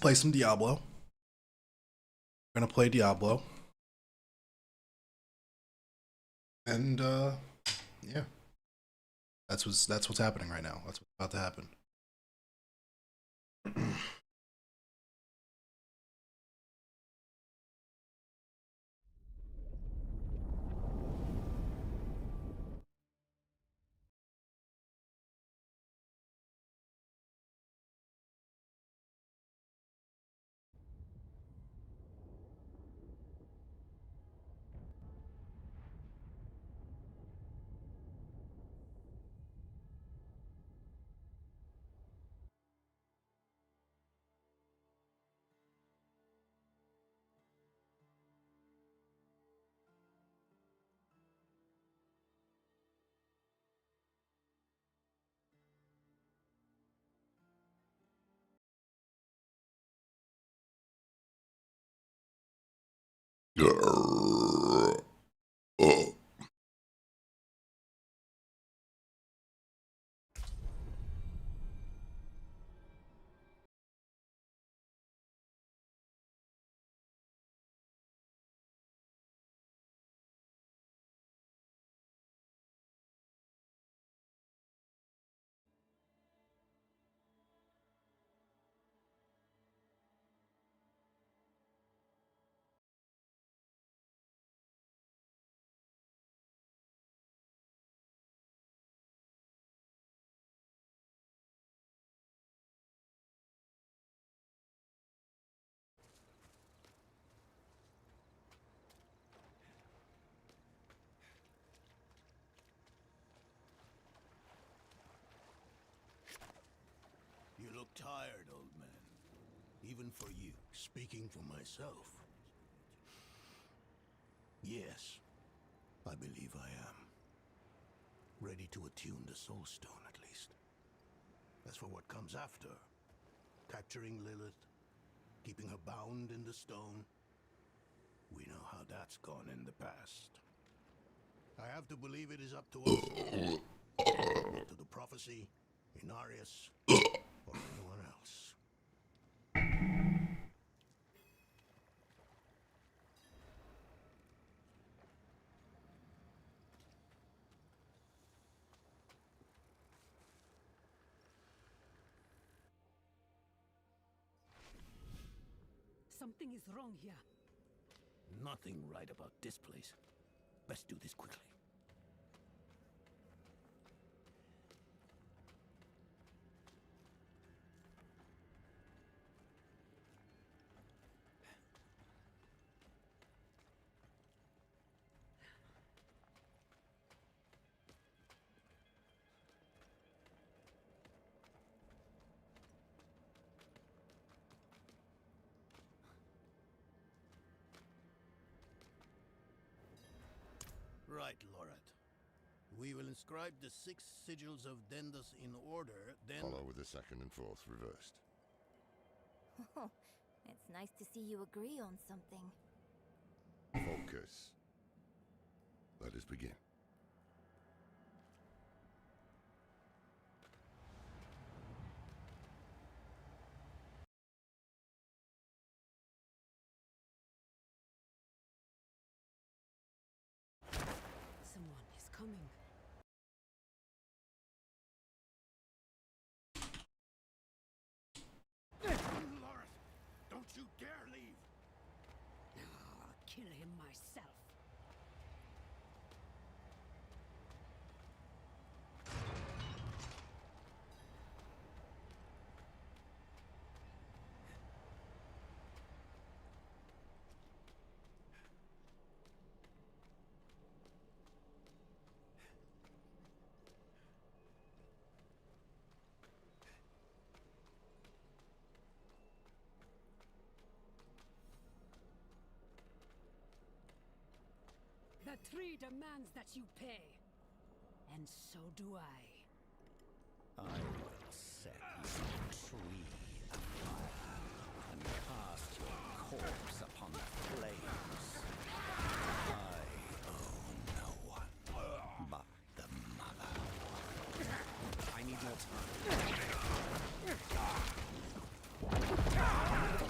play some Diablo. We're gonna play Diablo. And yeah. That's what's happening right now. That's what's about to happen. You look tired, old man. Even for you, speaking for myself. Yes, I believe I am. Ready to attune the Soul Stone, at least. As for what comes after, capturing Lilith, keeping her bound in the stone, we know how that's gone in the past. I have to believe it is up to us. To the prophecy, Inarius, or anyone else. Something is wrong here. Nothing right about this place. Best do this quickly. Right, Lorat. We will inscribe the 6 sigils of Dendas in order, then... Follow with the second and fourth reversed. Oh, it's nice to see you agree on something. Focus. Let us begin. Someone is coming. Lorat, don't you dare leave! I'll kill him myself. The tree demands that you pay. And so do I. I will set your tree afire and cast your corpse upon the flames. I owe no one but the mother. I need more time.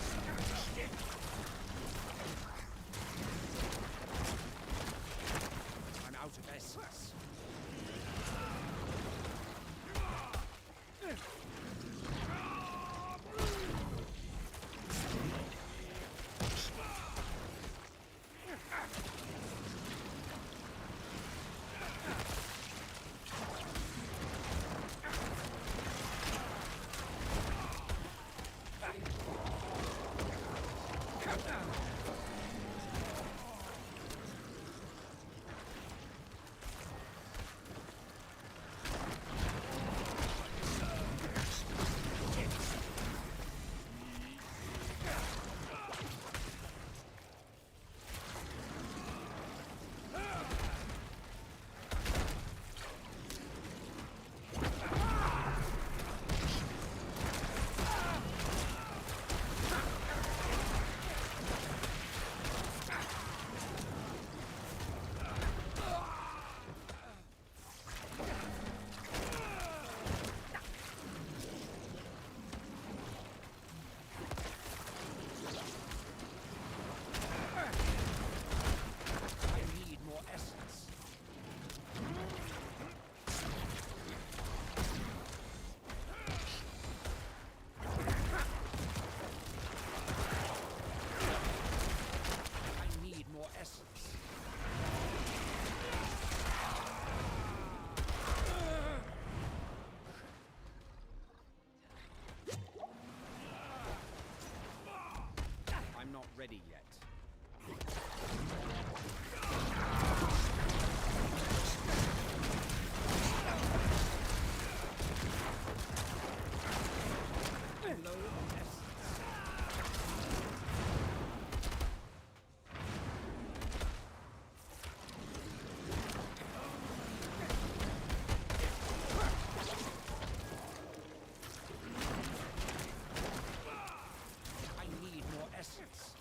I need more essence.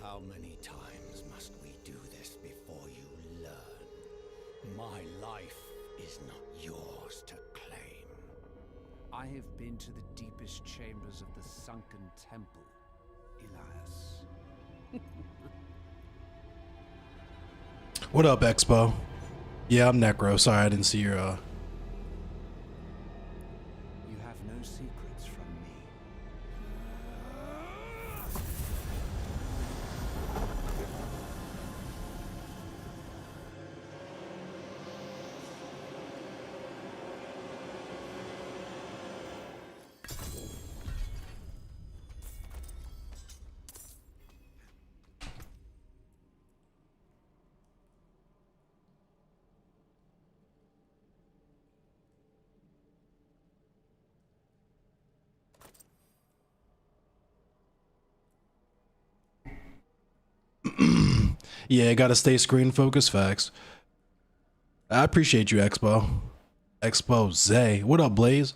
How many times must we do this before you learn? My life is not yours to claim. I have been to the deepest chambers of the sunken temple, Elias. What up, Expo? Yeah, I'm Necro. Sorry, I didn't see your You have no secrets from me. Yeah, gotta stay screen focused. Facts. I appreciate you, Expo. Expose. What up, Blaze?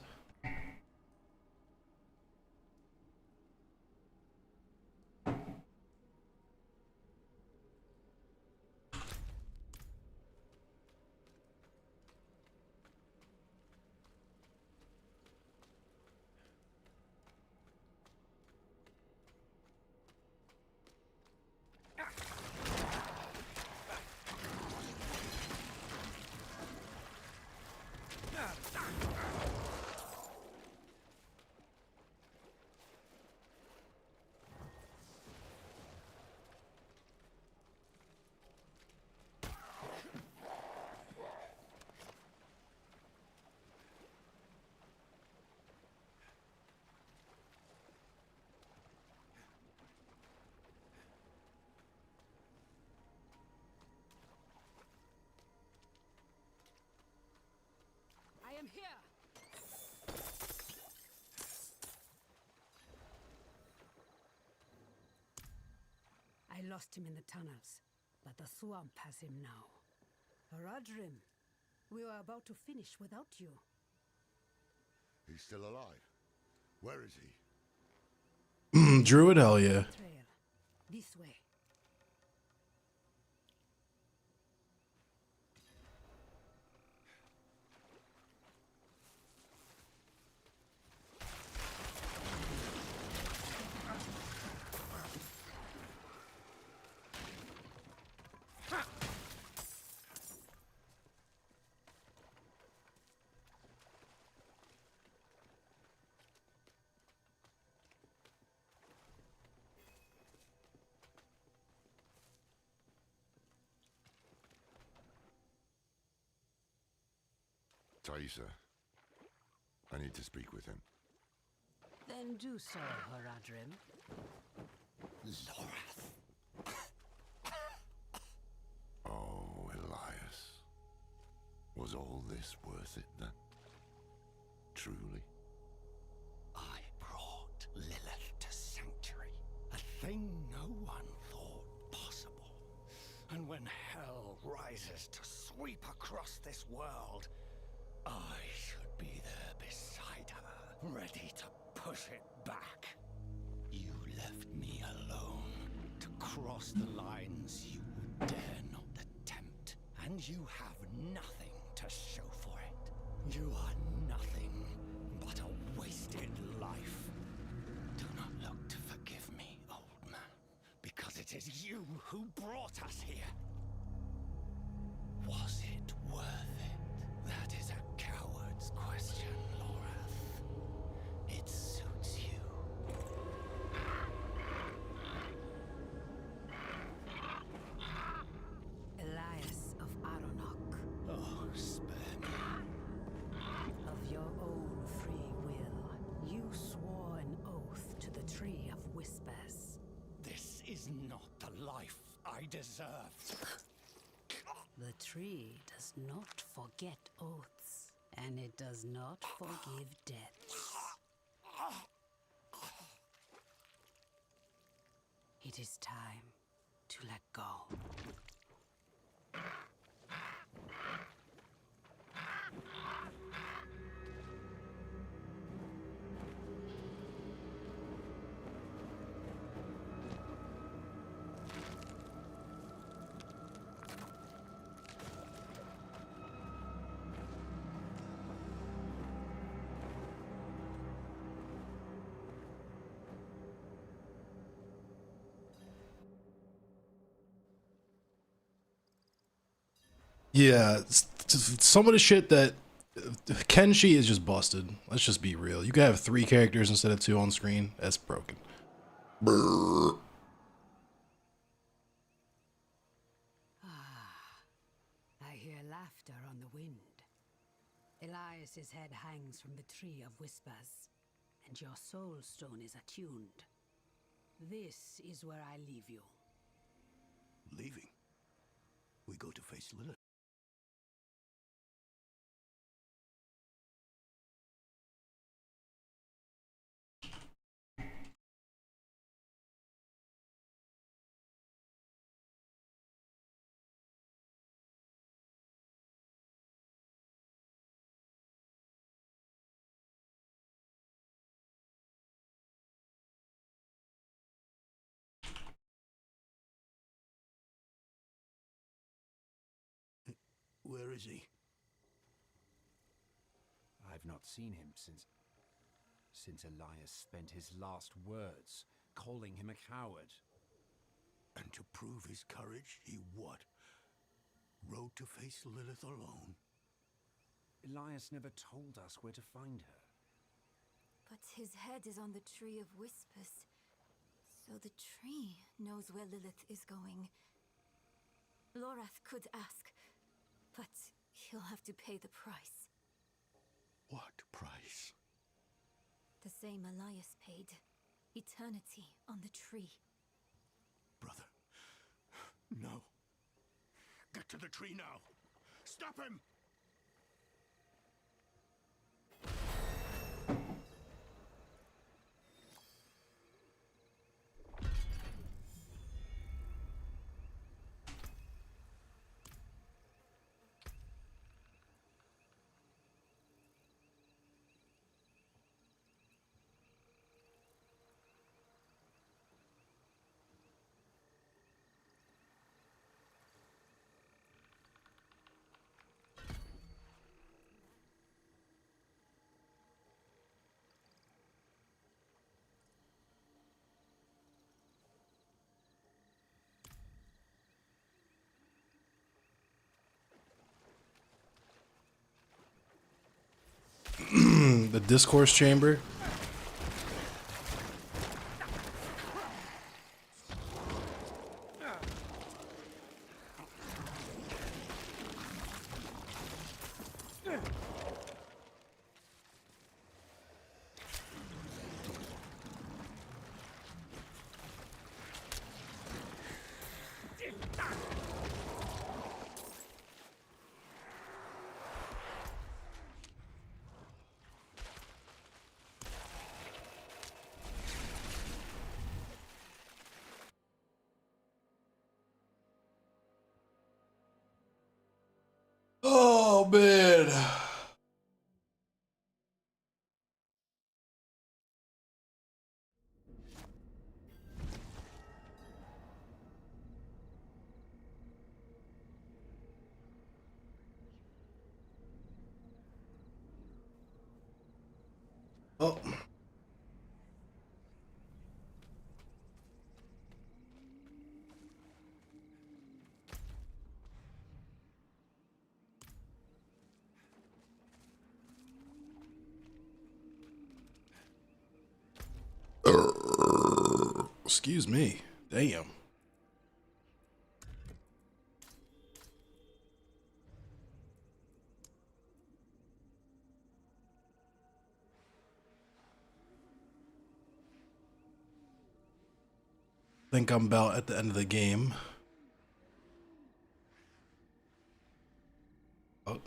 I am here. I lost him in the tunnels, but the swamp has him now. Haradrim, we were about to finish without you. He's still alive. Where is he? Druid, hell yeah. Trail. This way. Thaisa. I need to speak with him. Then do so, Haradrim. Lorath. Oh, Elias. Was all this worth it then? Truly? I brought Lilith to Sanctuary, a thing no one thought possible. And when hell rises to sweep across this world, I should be there beside her, ready to push it back. You left me alone to cross the lines you would dare not attempt, and you have nothing to show for it. You are nothing but a wasted life. Do not look to forgive me, old man, because it is you who brought us here. Was it worth it? That is a coward's question, Lorath. It suits you. is not the life I deserve. The tree does not forget oaths, and it does not forgive deaths. It is time to let go. Yeah, some of the shit that Kenshi is just busted. Let's just be real. You can have 3 characters instead of 2 on screen. That's broken. Brrr. I hear laughter on the wind. Elias's head hangs from the Tree of Whispers, and your soul stone is attuned. This is where I leave you. Leaving? We go to face Lilith. Where is he? I've not seen him since Elias spent his last words, calling him a coward. And to prove his courage, he what? Rode to face Lilith alone? Elias never told us where to find her. But his head is on the Tree of Whispers. So the tree knows where Lilith is going. Lorath could ask, but he'll have to pay the price. What price? The same Elias paid. Eternity on the tree. Brother. No. Get to the tree now. Stop him! The discourse chamber. Oh man. Oh. Excuse me. Damn. think I'm about at the end of the game. Oh.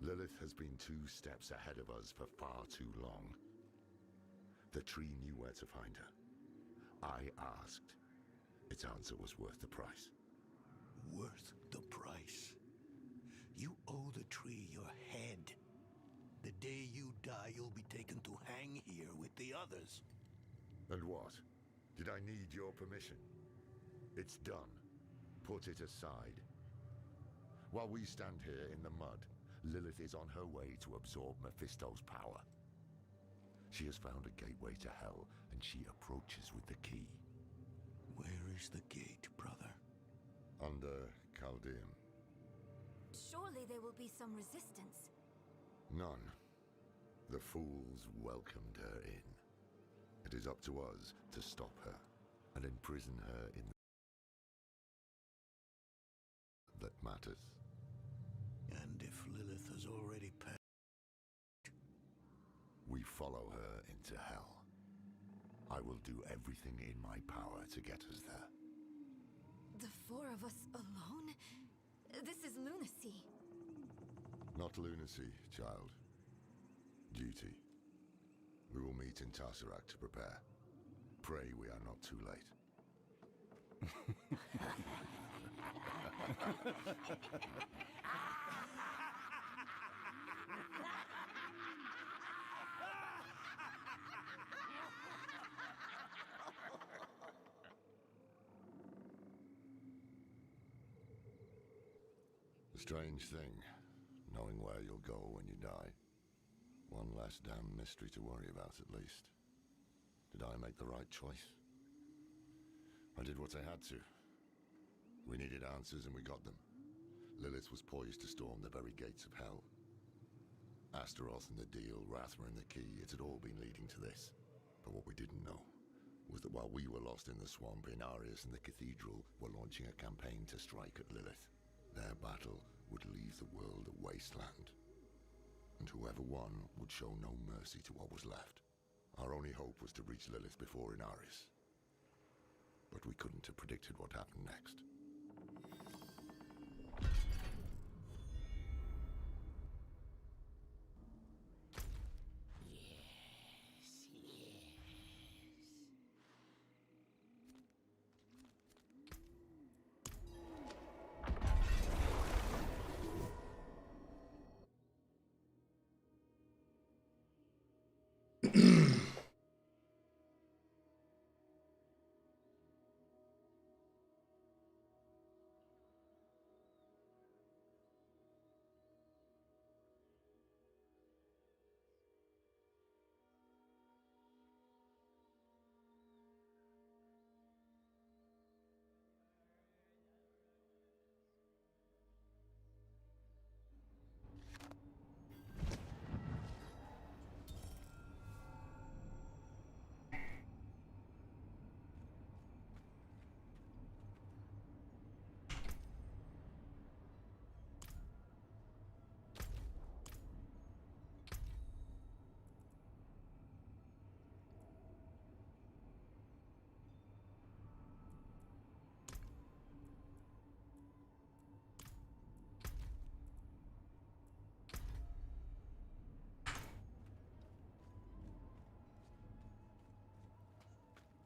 Lilith has been 2 steps ahead of us for far too long. The tree knew where to find her. I asked. Its answer was worth the price. Worth the price. You owe the tree your head. The day you die, you'll be taken to hang here with the others. And what? Did I need your permission? It's done. Put it aside. While we stand here in the mud, Lilith is on her way to absorb Mephisto's power. She has found a gateway to hell, and she approaches with the key. Where is the gate, brother? Under Chaldeum. Surely there will be some resistance. None. The fools welcomed her in. It is up to us to stop her and imprison her in that matters. And if Lilith has already passed... We follow her into hell. I will do everything in my power to get us there. The 4 of us alone? This is lunacy. Not lunacy, child. Duty. We will meet in Tesseract to prepare. Pray we are not too late. A strange thing, knowing where you'll go when you die. One less damn mystery to worry about, at least. Did I make the right choice? I did what I had to. We needed answers and we got them. Lilith was poised to storm the very gates of hell. Astaroth and the deal, Rathma and the key, it had all been leading to this. But what we didn't know was that while we were lost in the swamp, Inarius and the cathedral were launching a campaign to strike at Lilith. Their battle would leave the world a wasteland. And whoever won would show no mercy to what was left. Our only hope was to reach Lilith before Inarius. But we couldn't have predicted what happened next.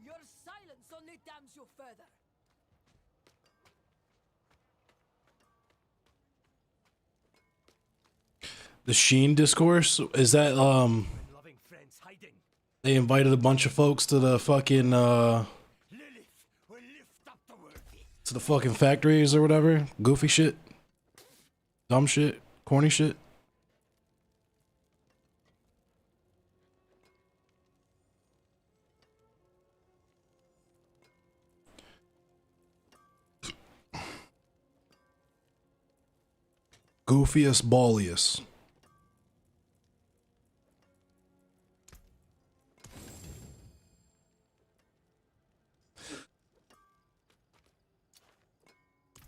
Your silence only damns you further. The Sheen discourse, is that Loving friends hiding. they invited a bunch of folks to the fucking Lilith will lift up the worthy. to the fucking factories or whatever, goofy shit. dumb shit, corny shit. Goofiest, balliest.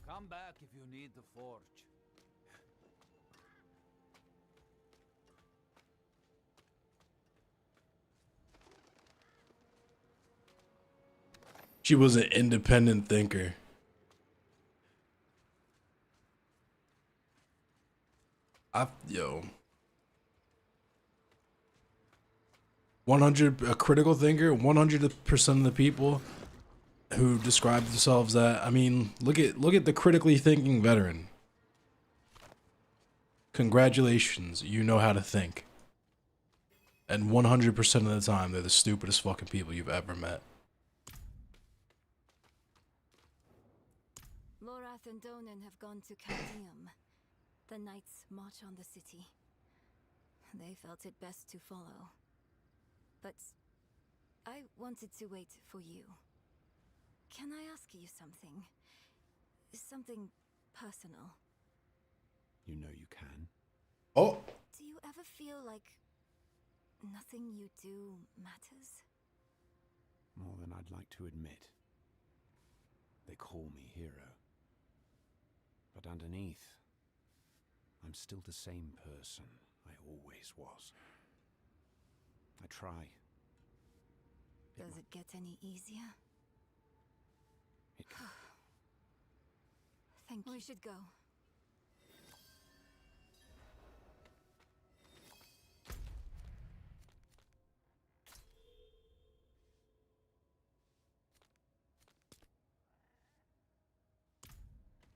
Come back if you need the forge. She was an independent thinker. Yo. 100, a critical thinker, 100% of the people who describe themselves that, I mean, look at the critically thinking veteran. Congratulations, you know how to think. And 100% of the time, they're the stupidest fucking people you've ever met. Lorath and Donan have gone to Caldeum. The knights march on the city. They felt it best to follow. But I wanted to wait for you. Can I ask you something? Something personal. You know you can. Oh. Do you ever feel like nothing you do matters? More than I'd like to admit. They call me hero. But underneath, I'm still the same person I always was. I try. Does it get any easier? It Thank you. We should go.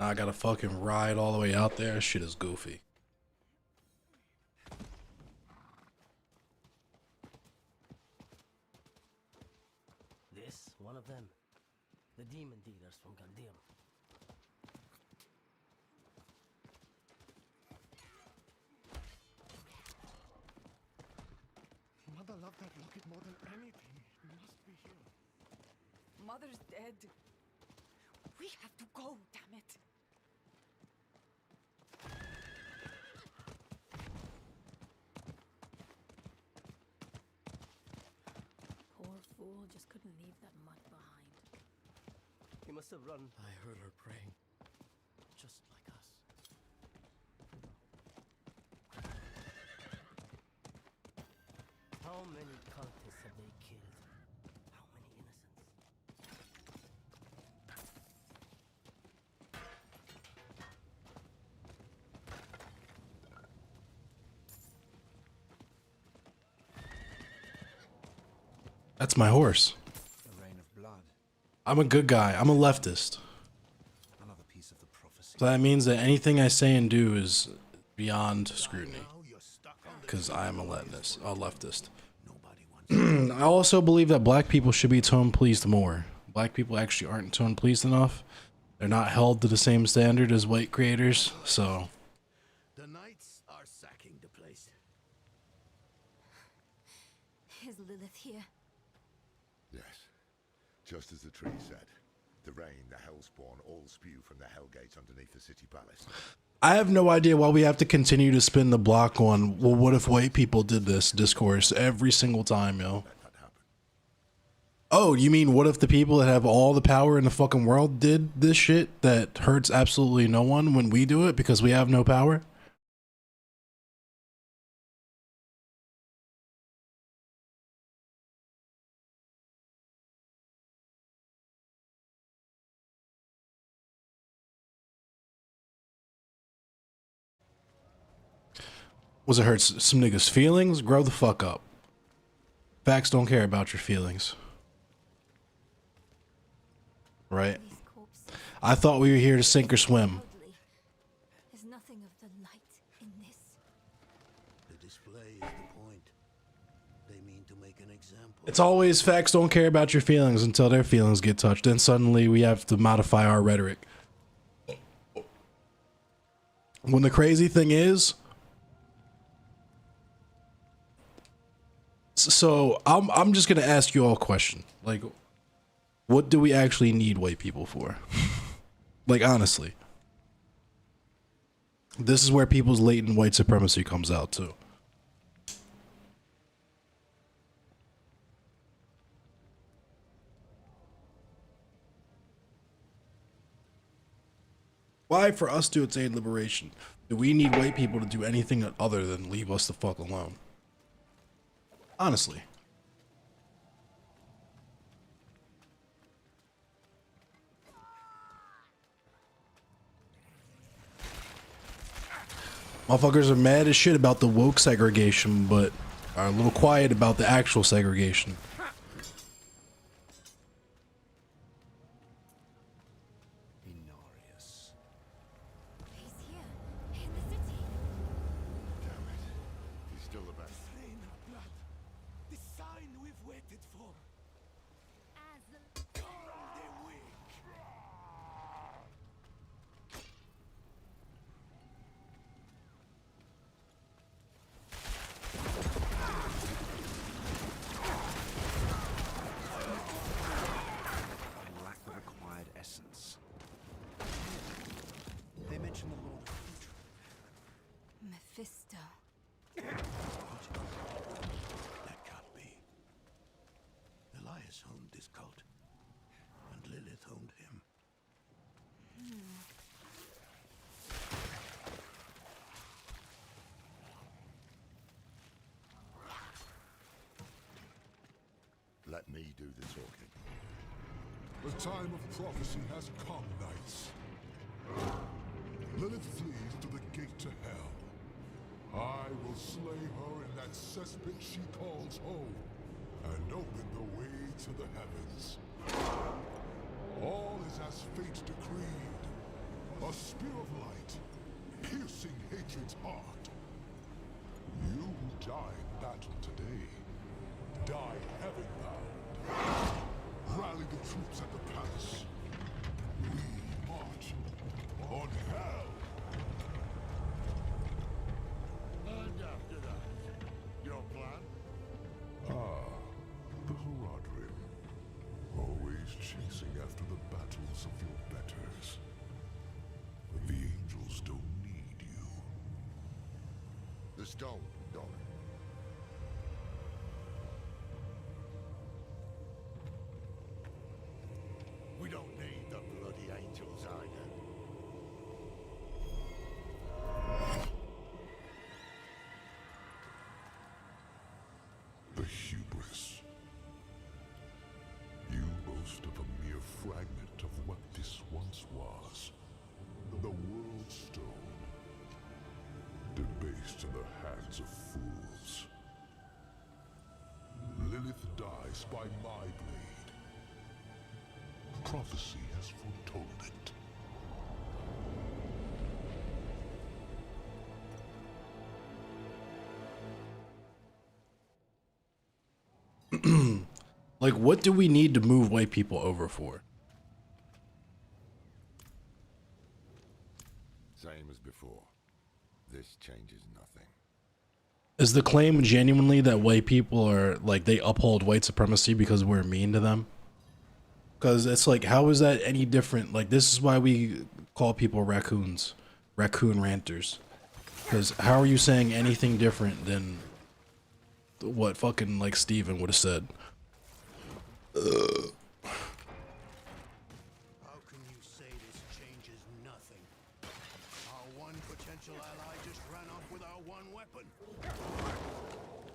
I gotta fucking ride all the way out there. Shit is goofy. This, one of them. The demon dealers from Caldeum. Mother loved that locket more than anything. It must be here. Mother's dead. We have to go, damn it. Poor fool just couldn't leave that mud behind. He must have run. I heard her praying. Just like us. How many cultists have they killed? How many innocents? That's my horse. The rain of blood. I'm a good guy. I'm a leftist. Another piece of the prophecy. So that means that anything I say and do is beyond scrutiny. Because I am a leftist. I also believe that black people should be tone policed more. Black people actually aren't tone policed enough. They're not held to the same standard as white creators, so... The knights are sacking the place. Is Lilith here? Yes. Just as the tree said. The rain, the Hellspawn, all spew from the Hellgate underneath the city palace. I have no idea why we have to continue to spin the block on, well, what if white people did this discourse every single time, yo? Oh, you mean what if the people that have all the power in the fucking world did this shit that hurts absolutely no one when we do it because we have no power? Was it hurt some niggas' feelings? Grow the fuck up. Facts don't care about your feelings. Right? I thought we were here to sink or swim. There's nothing of the light in this. The display is the point. They mean to make an example. It's always facts don't care about your feelings until their feelings get touched. Then suddenly we have to modify our rhetoric. When the crazy thing is, so I'm just gonna ask you all a question. Like, what do we actually need white people for? Like, honestly, this is where people's latent white supremacy comes out too. Why, for us to attain liberation, do we need white people to do anything other than leave us the fuck alone? Honestly. Motherfuckers are mad as shit about the woke segregation, but are a little quiet about the actual segregation. Inarius. He's here, in the city. Damn it. He's still the best. Rain of blood. The sign we've waited for. As the Carl the Weak. I lack the required essence. They mention the Lord of Hatred. Mephisto. That can't be. Elias owned this cult, and Lilith owned him. Let me do the talking. The time of prophecy has come, knights. Lilith flees to the gate to hell. I will slay her in that cesspit she calls home, and open the way to the heavens. All is as fate decreed. A spear of light, piercing hatred's heart. You who die in battle today, die heaven-bound. Rally the troops at the palace. We march on hell. And after that, your plan? The Horadrim. Always chasing after the battles of your betters. The angels don't need you. The stone, Don. We don't need the bloody angels either. The hubris. You boast of a mere fragment of what this once was. The World Stone. Debased in the hands of fools. Lilith dies by my blade. Prophecy has foretold it. Like, what do we need to move white people over for? Same as before. This changes nothing. Is the claim genuinely that white people are, like, they uphold white supremacy because we're mean to them? Because it's like, how is that any different? Like, this is why we call people raccoons. Raccoon ranters. Because how are you saying anything different than what fucking, like, Steven would have said? How can you say this changes nothing? Our one potential ally just ran off with our one weapon.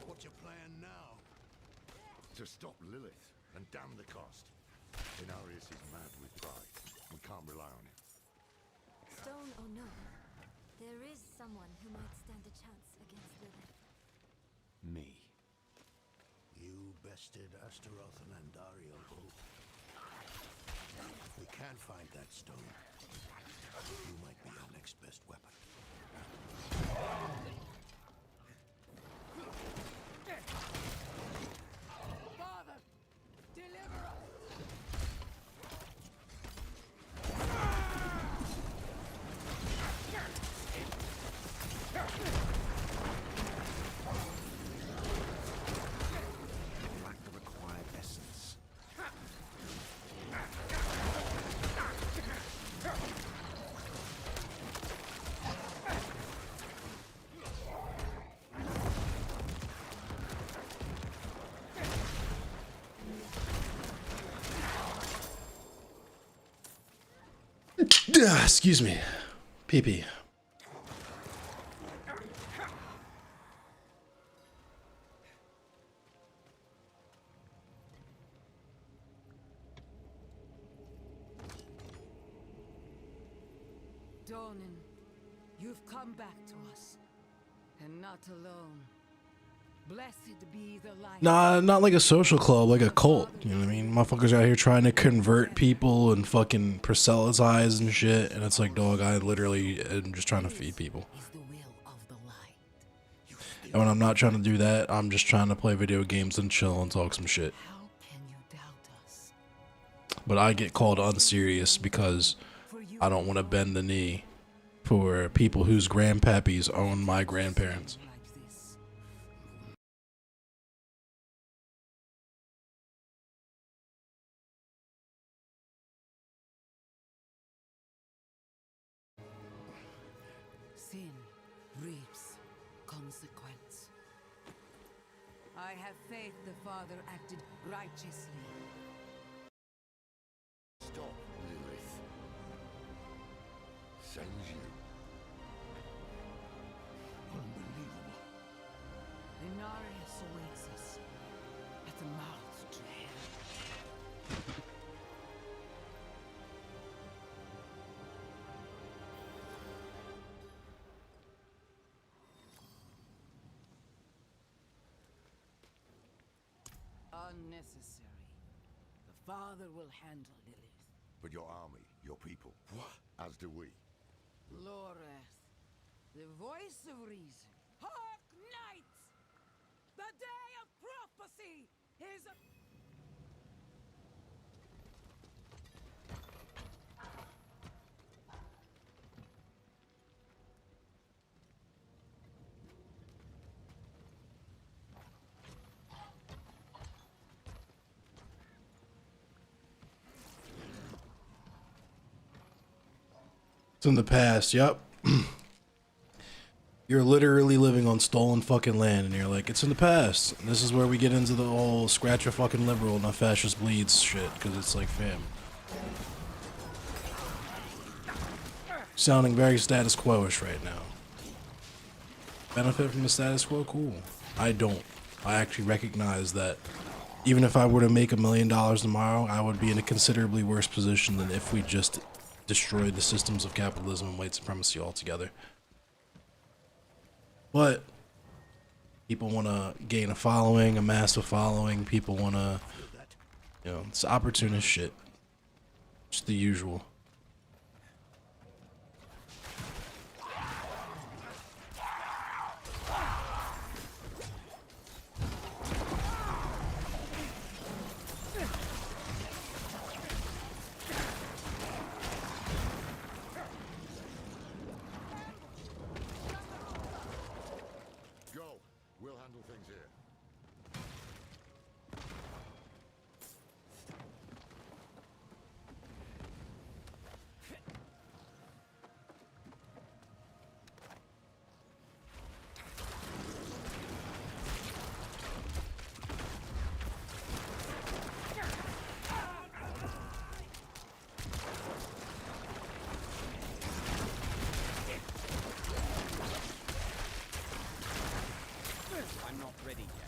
What's your plan now? To stop Lilith and damn the cost. Inarius is mad with pride. We can't rely on him. Stone or no, there is someone who might stand a chance against Lilith. Me. You bested Astaroth and Andariel both. If we can't find that stone, you might be our next best weapon. Father, deliver us! Excuse me. Pee-pee. Donan, you've come back to us, and not alone. Blessed be the light. Nah, not like a social club, like a cult. You know what I mean? Motherfuckers out here trying to convert people and fucking proselytize and shit. And it's like, dog, I literally am just trying to feed people. And when I'm not trying to do that, I'm just trying to play video games and chill and talk some shit. But I get called unserious because I don't want to bend the knee for people whose grandpappies own my grandparents. Sin reaps consequence. I have faith the Father acted righteously. Stop, Lilith. Sends you. Unbelievable. Inarius awaits us at the mouth to hell. Unnecessary. The Father will handle Lilith. But your army, your people, as do we. Loreth, the voice of reason. Hark, knights! The day of prophecy is... It's in the past, yep. You're literally living on stolen fucking land, and you're like, it's in the past. And this is where we get into the whole scratch a fucking liberal and a fascist bleeds shit, because it's like, fam. Sounding very status quo-ish right now. Benefit from the status quo? Cool. I don't. I actually recognize that even if I were to make $1 million tomorrow, I would be in a considerably worse position than if we just destroyed the systems of capitalism and white supremacy altogether. But people want to gain a following, a massive following. People want to, you know, it's opportunist shit. Just the usual. We'll handle things here. I'm not ready yet.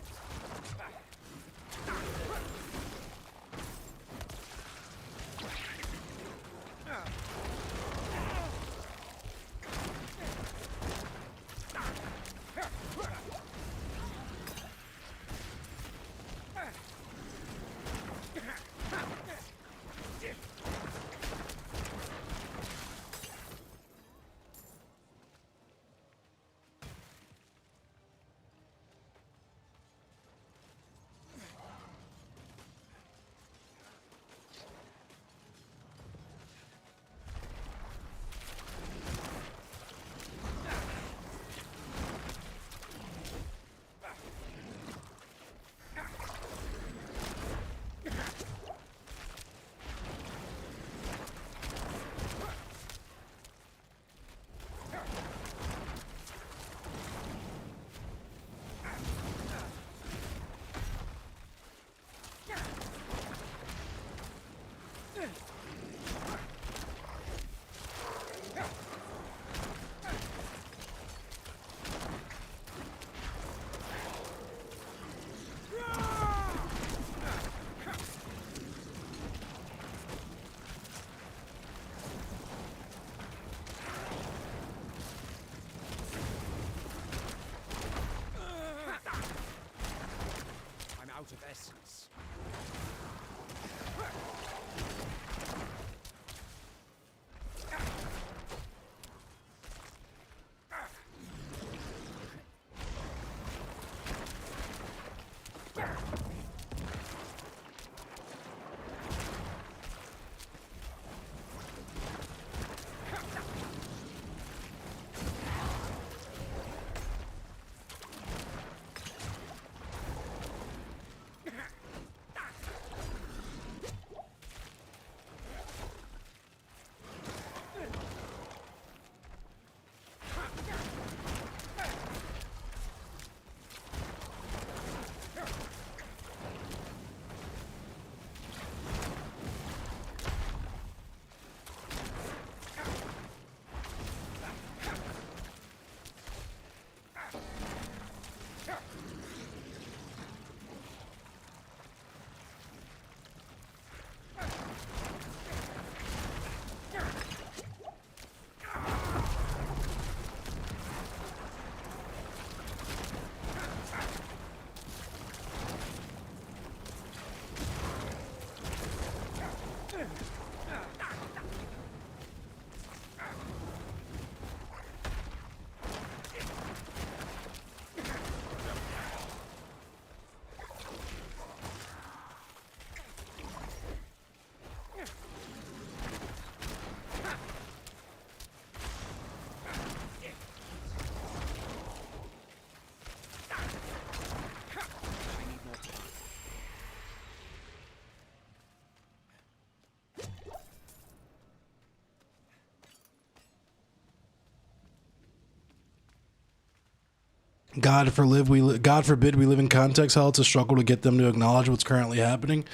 God forbid we live in context hell. It's a struggle to get them to acknowledge what's currently happening.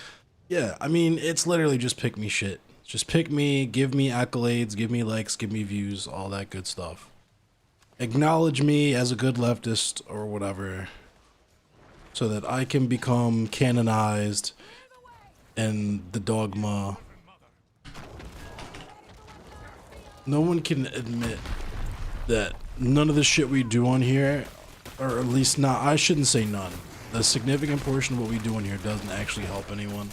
Yeah, I mean, it's literally just pick me shit. Just pick me, give me accolades, give me likes, give me views, all that good stuff. Acknowledge me as a good leftist or whatever, so that I can become canonized in the dogma. No one can admit that none of the shit we do on here, or at least not, I shouldn't say none. A significant portion of what we do on here doesn't actually help anyone.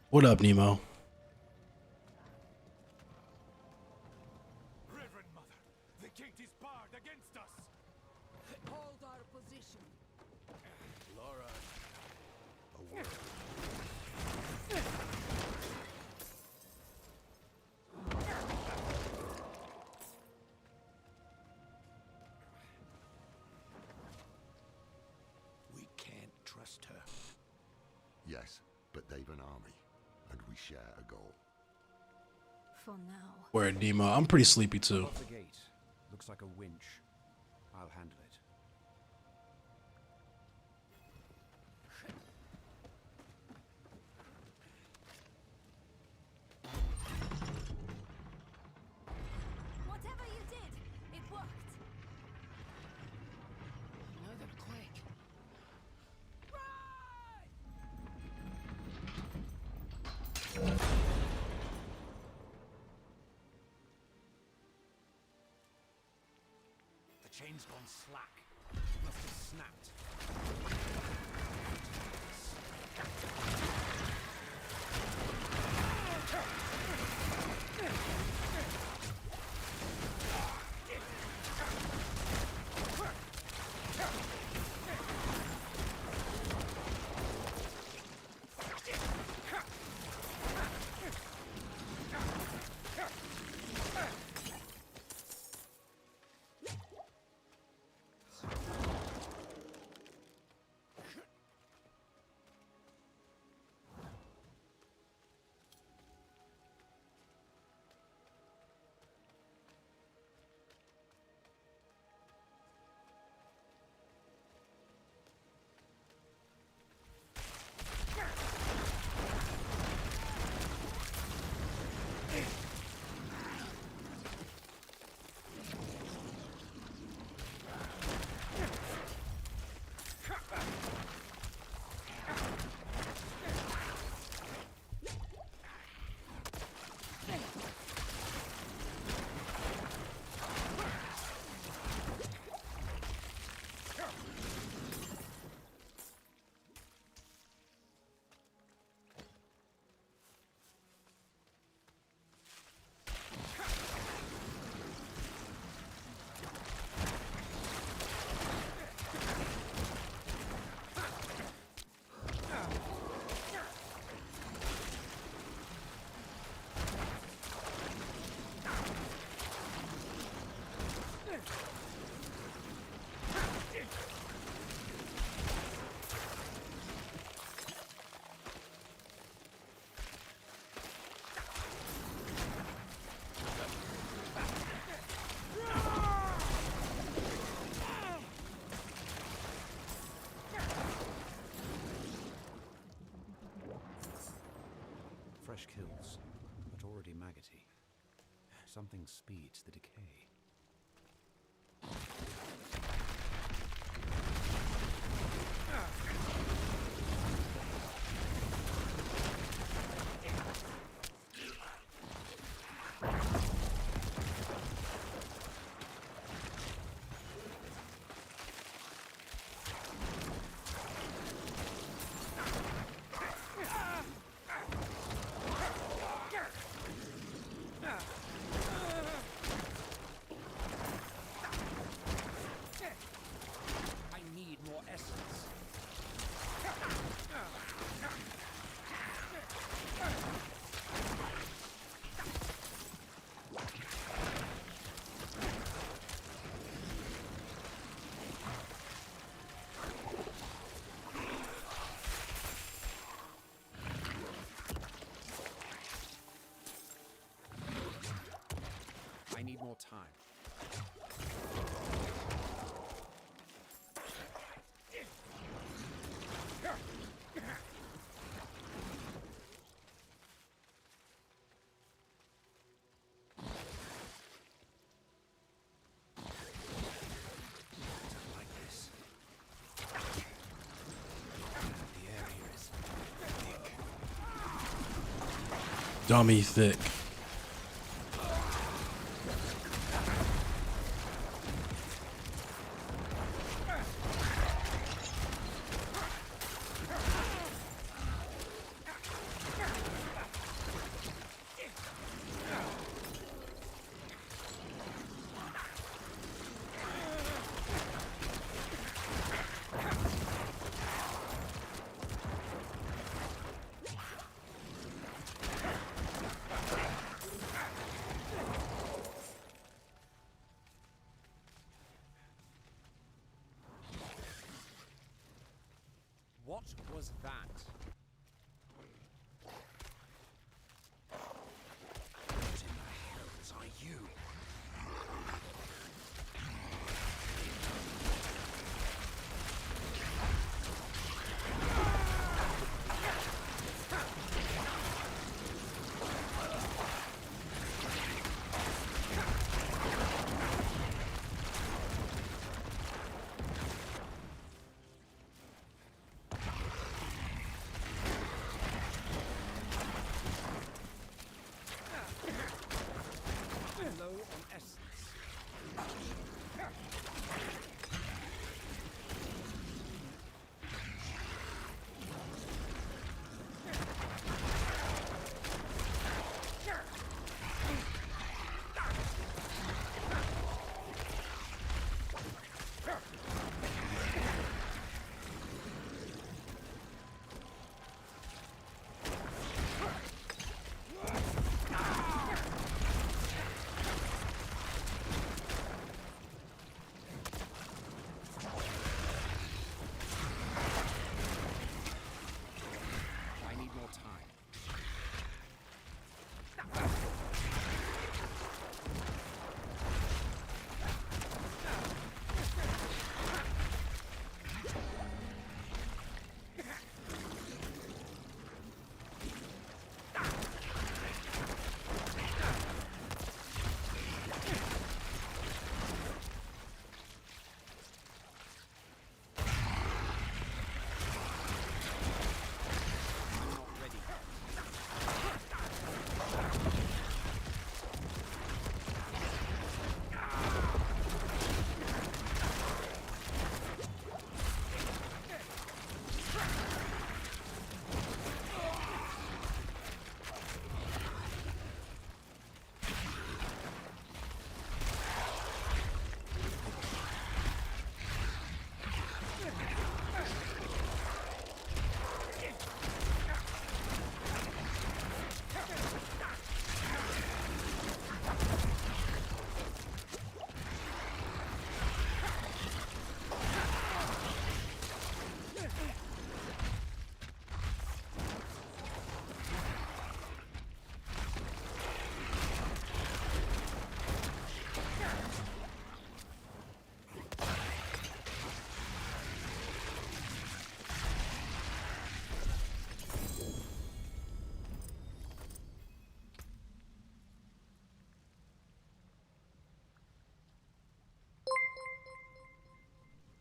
What up, Nemo? Reverend Mother, the gate is barred against us. Hold our position. Laura, a word. We can't trust her. Yes, but they've an army, and we share a goal. For now. Where Nemo? I'm pretty sleepy too. Above the gate. Looks like a winch. I'll handle it. Whatever you did, it worked. Another quake. The chain's gone slack. Must have snapped. Fresh kills, but already maggoty. Something speeds the decay. more time. Dummy thick. What was that? What in the hells are you? Low on essence. I need more time. I'm not ready.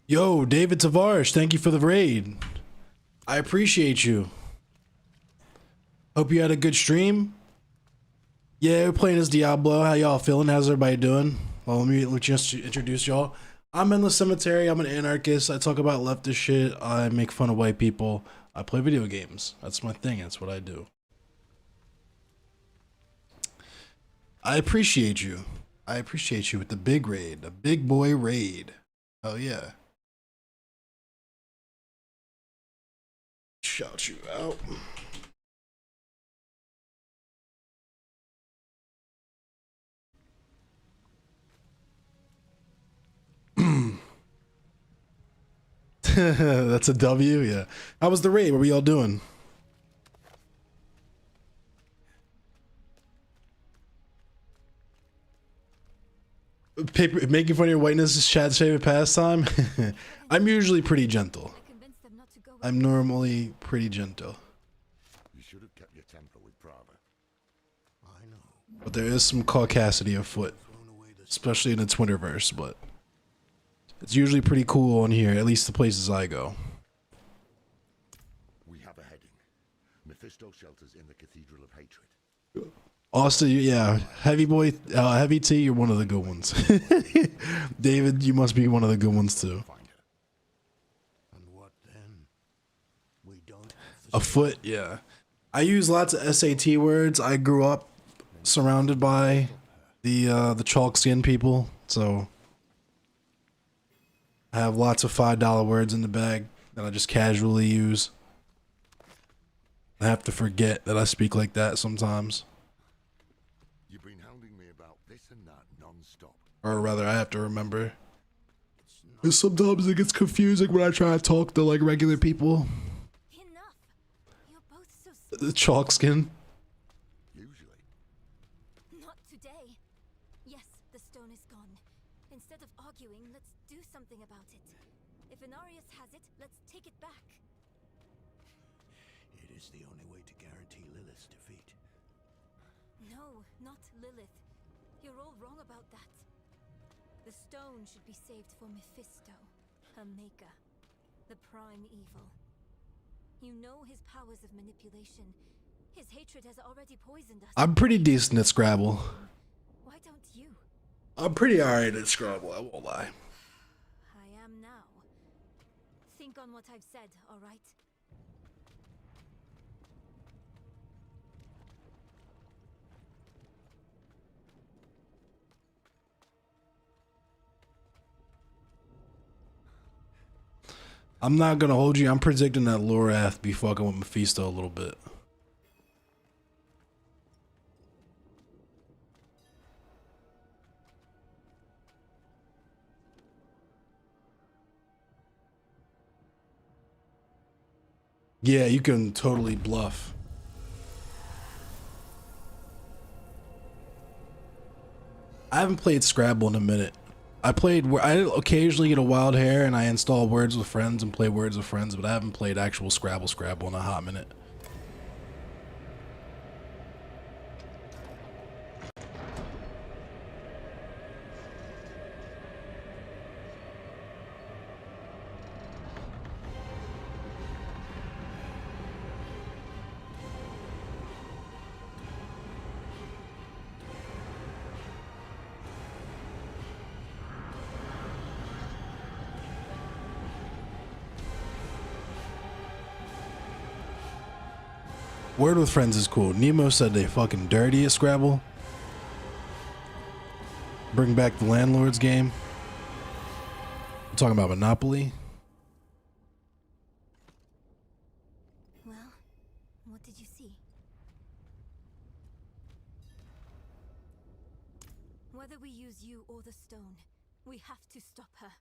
Yo, David Tavares, thank you for the raid. I appreciate you. Hope you had a good stream. Yeah, we're playing as Diablo. How y'all feeling? How's everybody doing? Well, let me just introduce y'all. I'm Endless Cemetery. I'm an anarchist. I talk about leftist shit. I make fun of white people. I play video games. That's my thing. That's what I do. I appreciate you. I appreciate you with the big raid. The big boy raid. Oh, yeah. Shout you out. That's a W, yeah. How was the raid? What were y'all doing? Making fun of your whiteness is Chad's favorite pastime. I'm usually pretty gentle. I'm normally pretty gentle. You should have kept your temper with Prava. I know. But there is some caucasity afoot. Especially in the Twitterverse, but it's usually pretty cool on here, at least the places I go. We have a heading. Mephisto shelters in the Cathedral of Hatred. Austin, yeah, Heavy Boy, Heavy T, you're one of the good ones. David, you must be one of the good ones too. And what then? We don't. Afoot, yeah. I use lots of SAT words. I grew up surrounded by the chalk skin people, so I have lots of $5 words in the bag that I just casually use. I have to forget that I speak like that sometimes. You've been hounding me about this and that non-stop. Or rather, I have to remember. Because sometimes it gets confusing when I try to talk to like regular people. Enough. You're both so The chalk skin. Usually. Not today. Yes, the stone is gone. Instead of arguing, let's do something about it. If Inarius has it, let's take it back. It is the only way to guarantee Lilith's defeat. No, not Lilith. You're all wrong about that. The stone should be saved for Mephisto, her maker, the prime evil. You know his powers of manipulation. His hatred has already poisoned us. I'm pretty decent at Scrabble. Why don't you? I'm pretty alright at Scrabble, I won't lie. I am now. Think on what I've said, alright? I'm not gonna hold you. I'm predicting that Lorath be fucking with Mephisto a little bit. Yeah, you can totally bluff. I haven't played Scrabble in a minute. I occasionally get a wild hair and I install Words with Friends and play Words with Friends, but I haven't played actual Scrabble in a hot minute. Word with Friends is cool. Nemo said they fucking dirty at Scrabble. Bring back the Landlords game. I'm talking about Monopoly. Well, what did you see? Whether we use you or the stone, we have to stop her.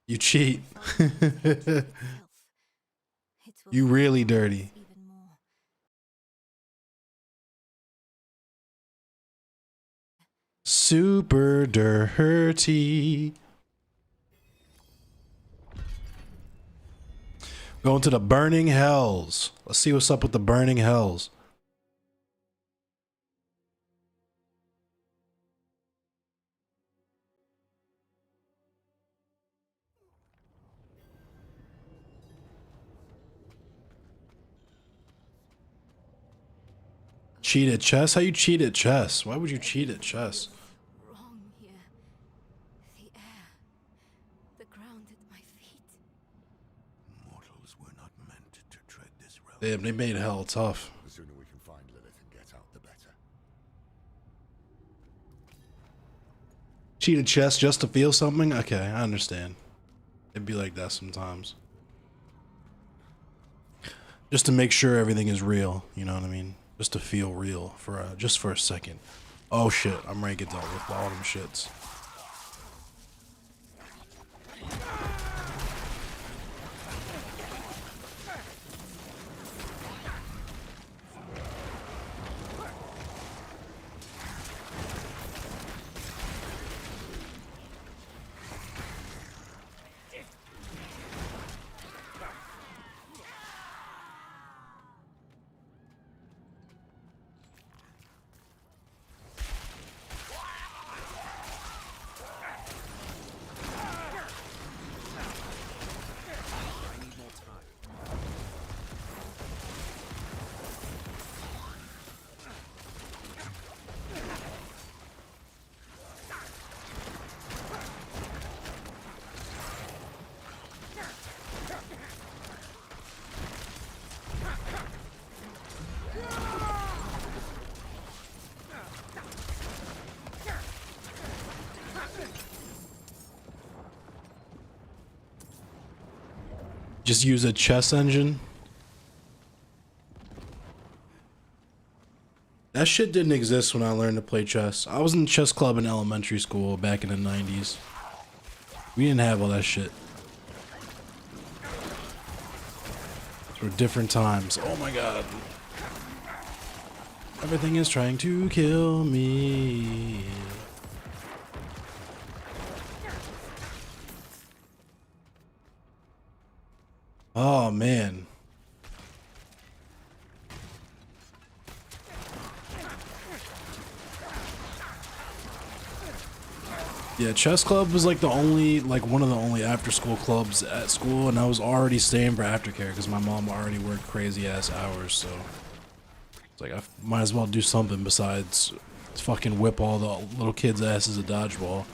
You cheat. You really dirty. Super dirty. Going to the Burning Hells. Let's see what's up with the Burning Hells. Cheat at chess? How you cheat at chess? Why would you cheat at chess? Wrong here. The air, the ground at my feet. Mortals were not meant to tread this realm. Damn, they made hell tough. The sooner we can find Lilith and get out, the better. Cheat at chess just to feel something? Okay, I understand. It'd be like that sometimes. Just to make sure everything is real, you know what I mean? Just to feel real for just for a second. Oh shit, I'm ready to get done with all them shits. Just use a chess engine. That shit didn't exist when I learned to play chess. I was in chess club in elementary school back in the 90s. We didn't have all that shit. Those were different times. Oh my god. Everything is trying to kill me. Oh man. Yeah, chess club was like one of the only after school clubs at school, and I was already staying for aftercare because my mom already worked crazy ass hours, so it's like I might as well do something besides fucking whip all the little kids' asses at dodgeball.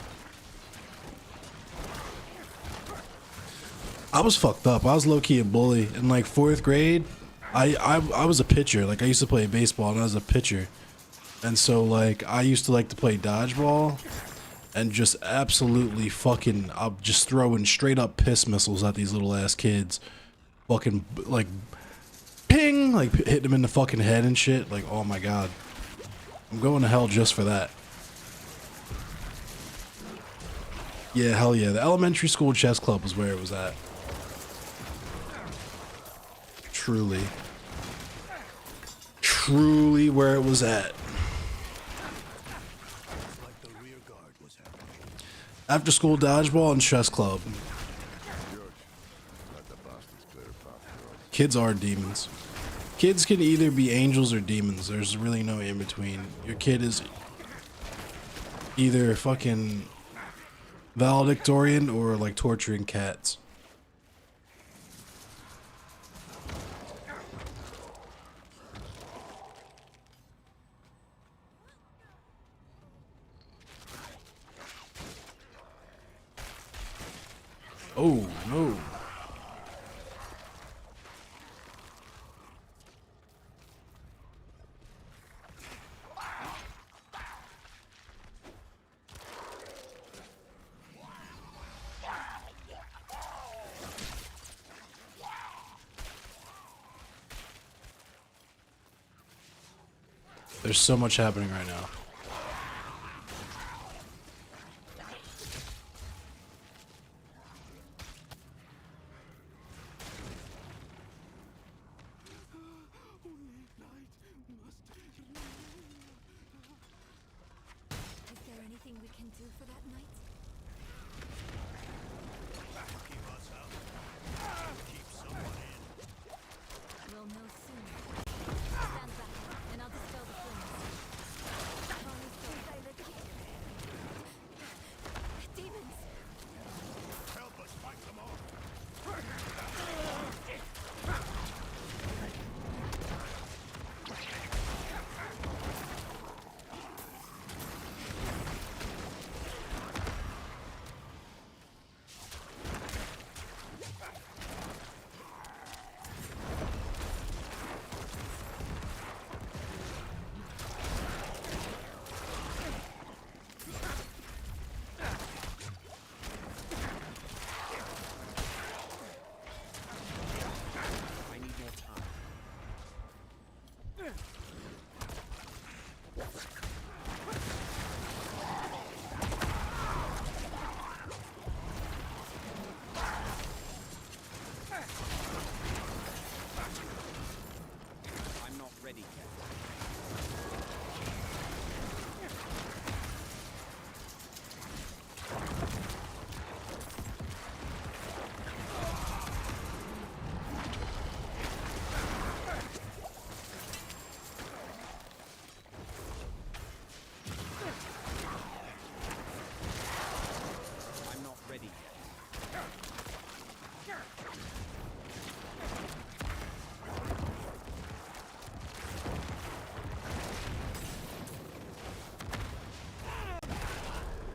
I was fucked up. I was low key a bully in like 4th grade. I was a pitcher. Like I used to play baseball and I was a pitcher, and so like I used to like to play dodgeball. And just absolutely fucking, I'm just throwing straight up piss missiles at these little ass kids. Fucking, like, ping! Like, hitting them in the fucking head and shit. Like, oh my god. I'm going to hell just for that. Yeah, hell yeah. The elementary school chess club was where it was at. Truly. Truly where it was at. After school dodgeball and chess club. Kids are demons. Kids can either be angels or demons. There's really no in between. Your kid is either fucking valedictorian or like torturing cats. Oh, no. There's so much happening right now.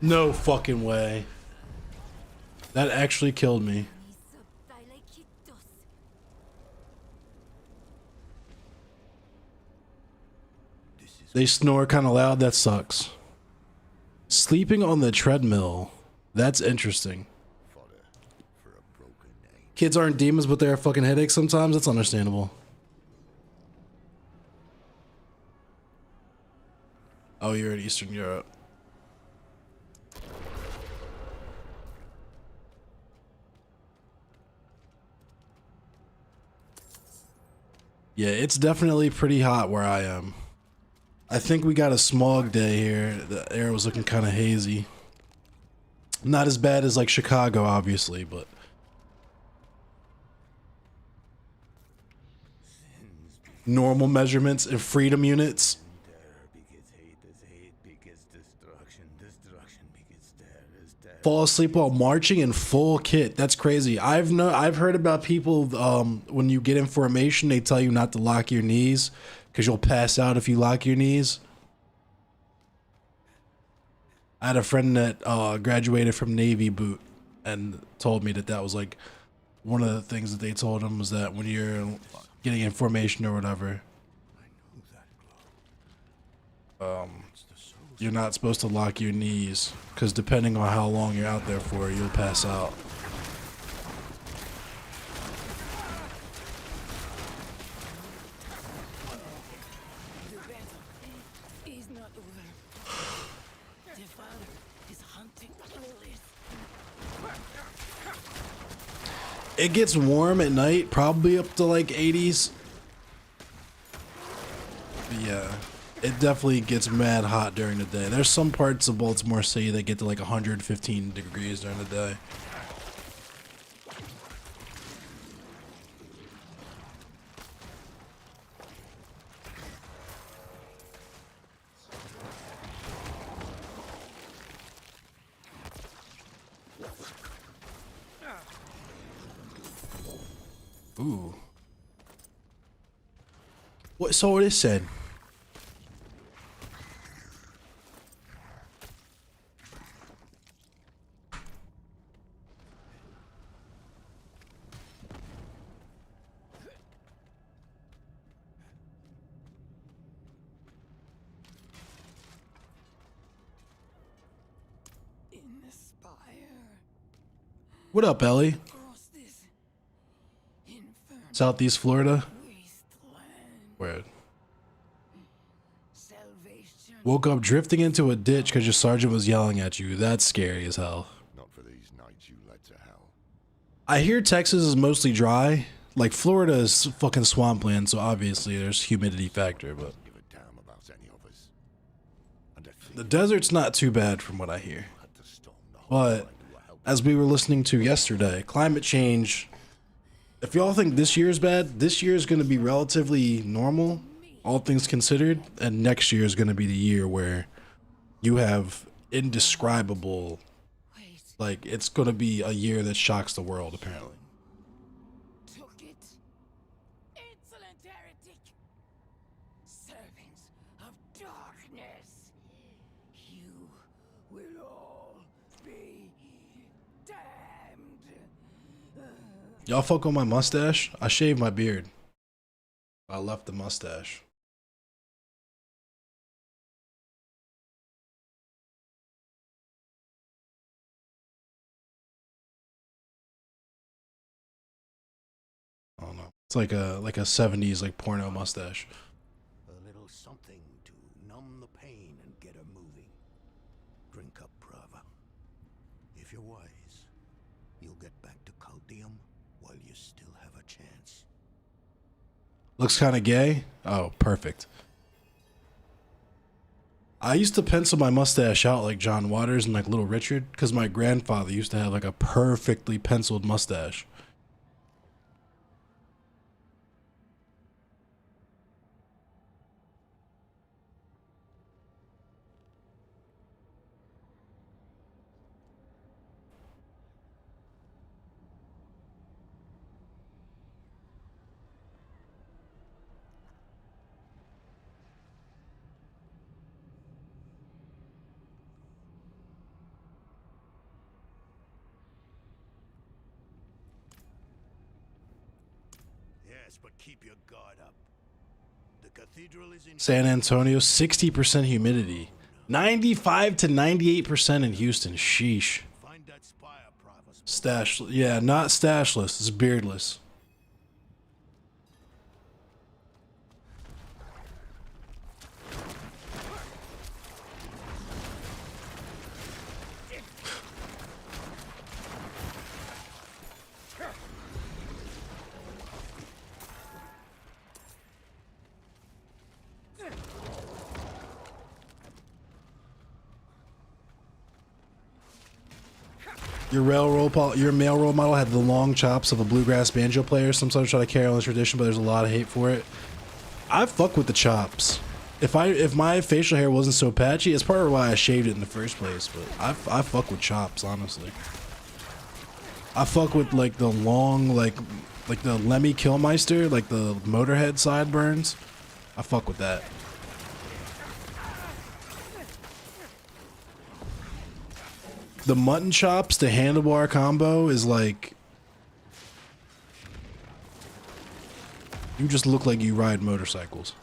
No fucking way. That actually killed me. They snore kind of loud. That sucks. Sleeping on the treadmill. That's interesting. Kids aren't demons, but they're fucking headaches sometimes. That's understandable. Oh, you're in Eastern Europe. Yeah, it's definitely pretty hot where I am. I think we got a smog day here. The air was looking kind of hazy. Not as bad as like Chicago, obviously, but normal measurements in freedom units. Fall asleep while marching in full kit. That's crazy. I've heard about people when you get in formation, they tell you not to lock your knees because you'll pass out if you lock your knees. I had a friend that graduated from Navy boot and told me that that was like one of the things that they told him was that when you're getting in formation or whatever, you're not supposed to lock your knees because depending on how long you're out there for, you'll pass out. The battle is not over. The father is hunting Lilith. It gets warm at night, probably up to like 80s. But yeah, it definitely gets mad hot during the day. There's some parts of Baltimore City that get to like 115 degrees during the day. Ooh. What? So what it said? What up, Ellie? Southeast Florida? Weird. Woke up drifting into a ditch because your sergeant was yelling at you. That's scary as hell. Not for these nights you led to hell. I hear Texas is mostly dry. Like Florida is fucking swampland, so obviously there's humidity factor, but Give a damn about any of us. And the desert's not too bad from what I hear. But as we were listening to yesterday, climate change, if y'all think this year's bad, this year is going to be relatively normal, all things considered, and next year is going to be the year where you have indescribable, like, it's going to be a year that shocks the world, apparently. Took it. Insolent heretic. Servants of darkness. You will all be damned. Y'all fuck with my mustache? I shaved my beard. I left the mustache. I don't know. It's like a 70s like porno mustache. A little something to numb the pain and get her moving. Drink up, brava. If you're wise, you'll get back to Caldeum while you still have a chance. Looks kind of gay. Oh, perfect. I used to pencil my mustache out like John Waters and like Little Richard because my grandfather used to have like a perfectly penciled mustache. Yes, but keep your guard up. The cathedral is in San Antonio, 60% humidity. 95 to 98% in Houston. Sheesh. Find that spire, Prava, Stash, yeah, not stashless. It's beardless. Your male role model had the long chops of a bluegrass banjo player. Sometimes try to carry on this tradition, but there's a lot of hate for it. I fuck with the chops. If my facial hair wasn't so patchy, it's part of why I shaved it in the first place. But I fuck with chops, honestly. I fuck with like the long like the Lemmy Kilmister, like the Motorhead sideburns. I fuck with that. The mutton chops to handlebar combo is like, you just look like you ride motorcycles.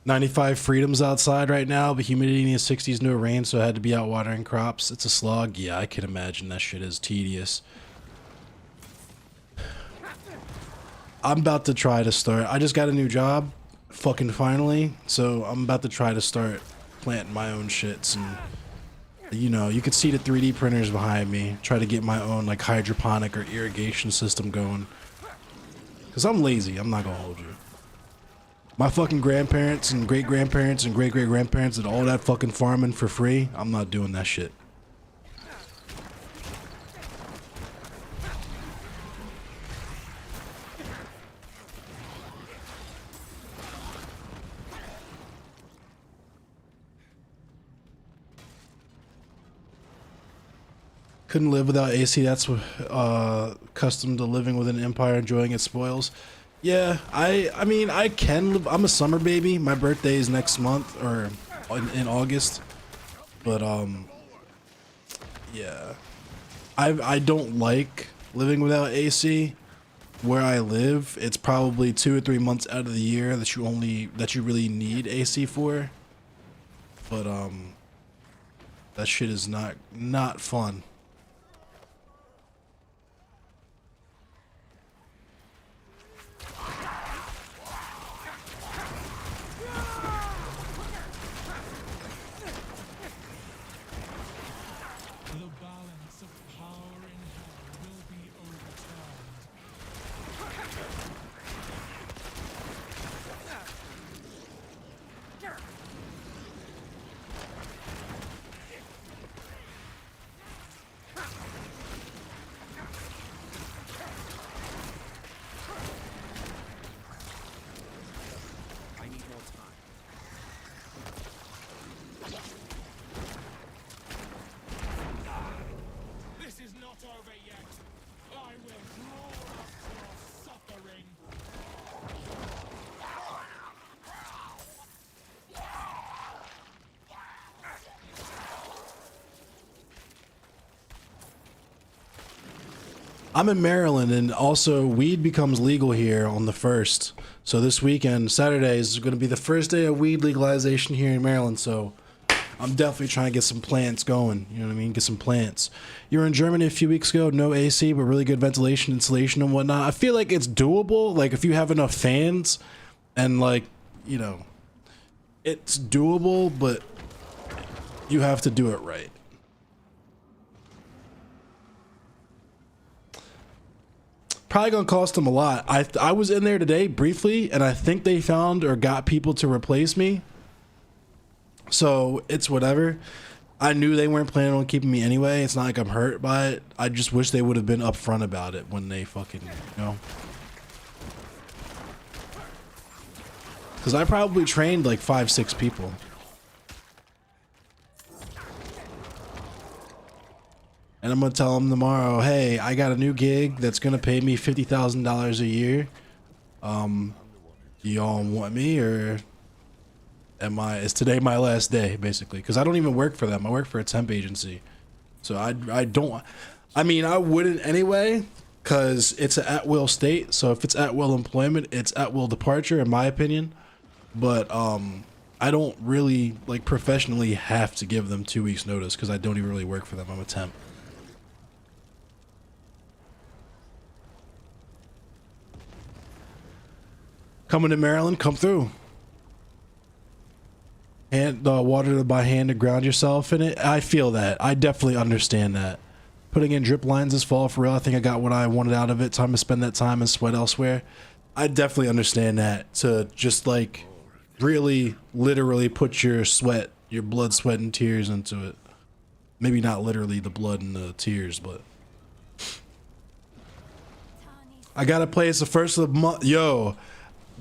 .95 freedoms outside right now, but humidity in the 60s, no rain, so I had to be out watering crops. It's a slog. Yeah, I can imagine that shit is tedious. I'm about to try to start. I just got a new job, fucking finally, so I'm about to try to start planting my own shits. And, you know, you can see the 3D printers behind me. Try to get my own, like, hydroponic or irrigation system going. Because I'm lazy. I'm not going to hold you. My fucking grandparents and great-grandparents and great-great-grandparents did all that fucking farming for free. I'm not doing that shit. Couldn't live without AC. That's accustomed to living with an empire, enjoying its spoils. Yeah, I mean, I can live. I'm a summer baby. My birthday is next month, or in August. But, yeah. I don't like living without AC. Where I live, it's probably 2 or 3 months out of the year that you really need AC for. But, that shit is not fun. I'm in Maryland, and also weed becomes legal here on the 1st. So this weekend, Saturday, is going to be the first day of weed legalization here in Maryland. So I'm definitely trying to get some plants going. You know what I mean? Get some plants. You were in Germany a few weeks ago, no AC, but really good ventilation, insulation, and whatnot. I feel like it's doable. Like if you have enough fans, and like, you know, it's doable, but you have to do it right. Probably gonna cost them a lot. I was in there today briefly, and I think they found or got people to replace me. So it's whatever. I knew they weren't planning on keeping me anyway. It's not like I'm hurt by it. I just wish they would have been upfront about it when they fucking, you know. Because I probably trained like 5-6 people. And I'm gonna tell them tomorrow, hey, I got a new gig that's gonna pay me $50,000 a year. Y'all want me, or is today my last day, basically? Because I don't even work for them. I work for a temp agency. So I mean, I wouldn't anyway, because it's an at-will state. So if it's at-will employment, it's at-will departure, in my opinion. But I don't really, like, professionally have to give them 2 weeks notice, because I don't even really work for them. I'm a temp. Coming to Maryland, come through. And water by hand to ground yourself in it. I feel that. I definitely understand that. Putting in drip lines this fall, for real. I think I got what I wanted out of it. Time to spend that time and sweat elsewhere. I definitely understand that. To just like really, literally put your sweat, your blood, sweat, and tears into it. Maybe not literally the blood and the tears, but I gotta play. It's the first of the month. Yo.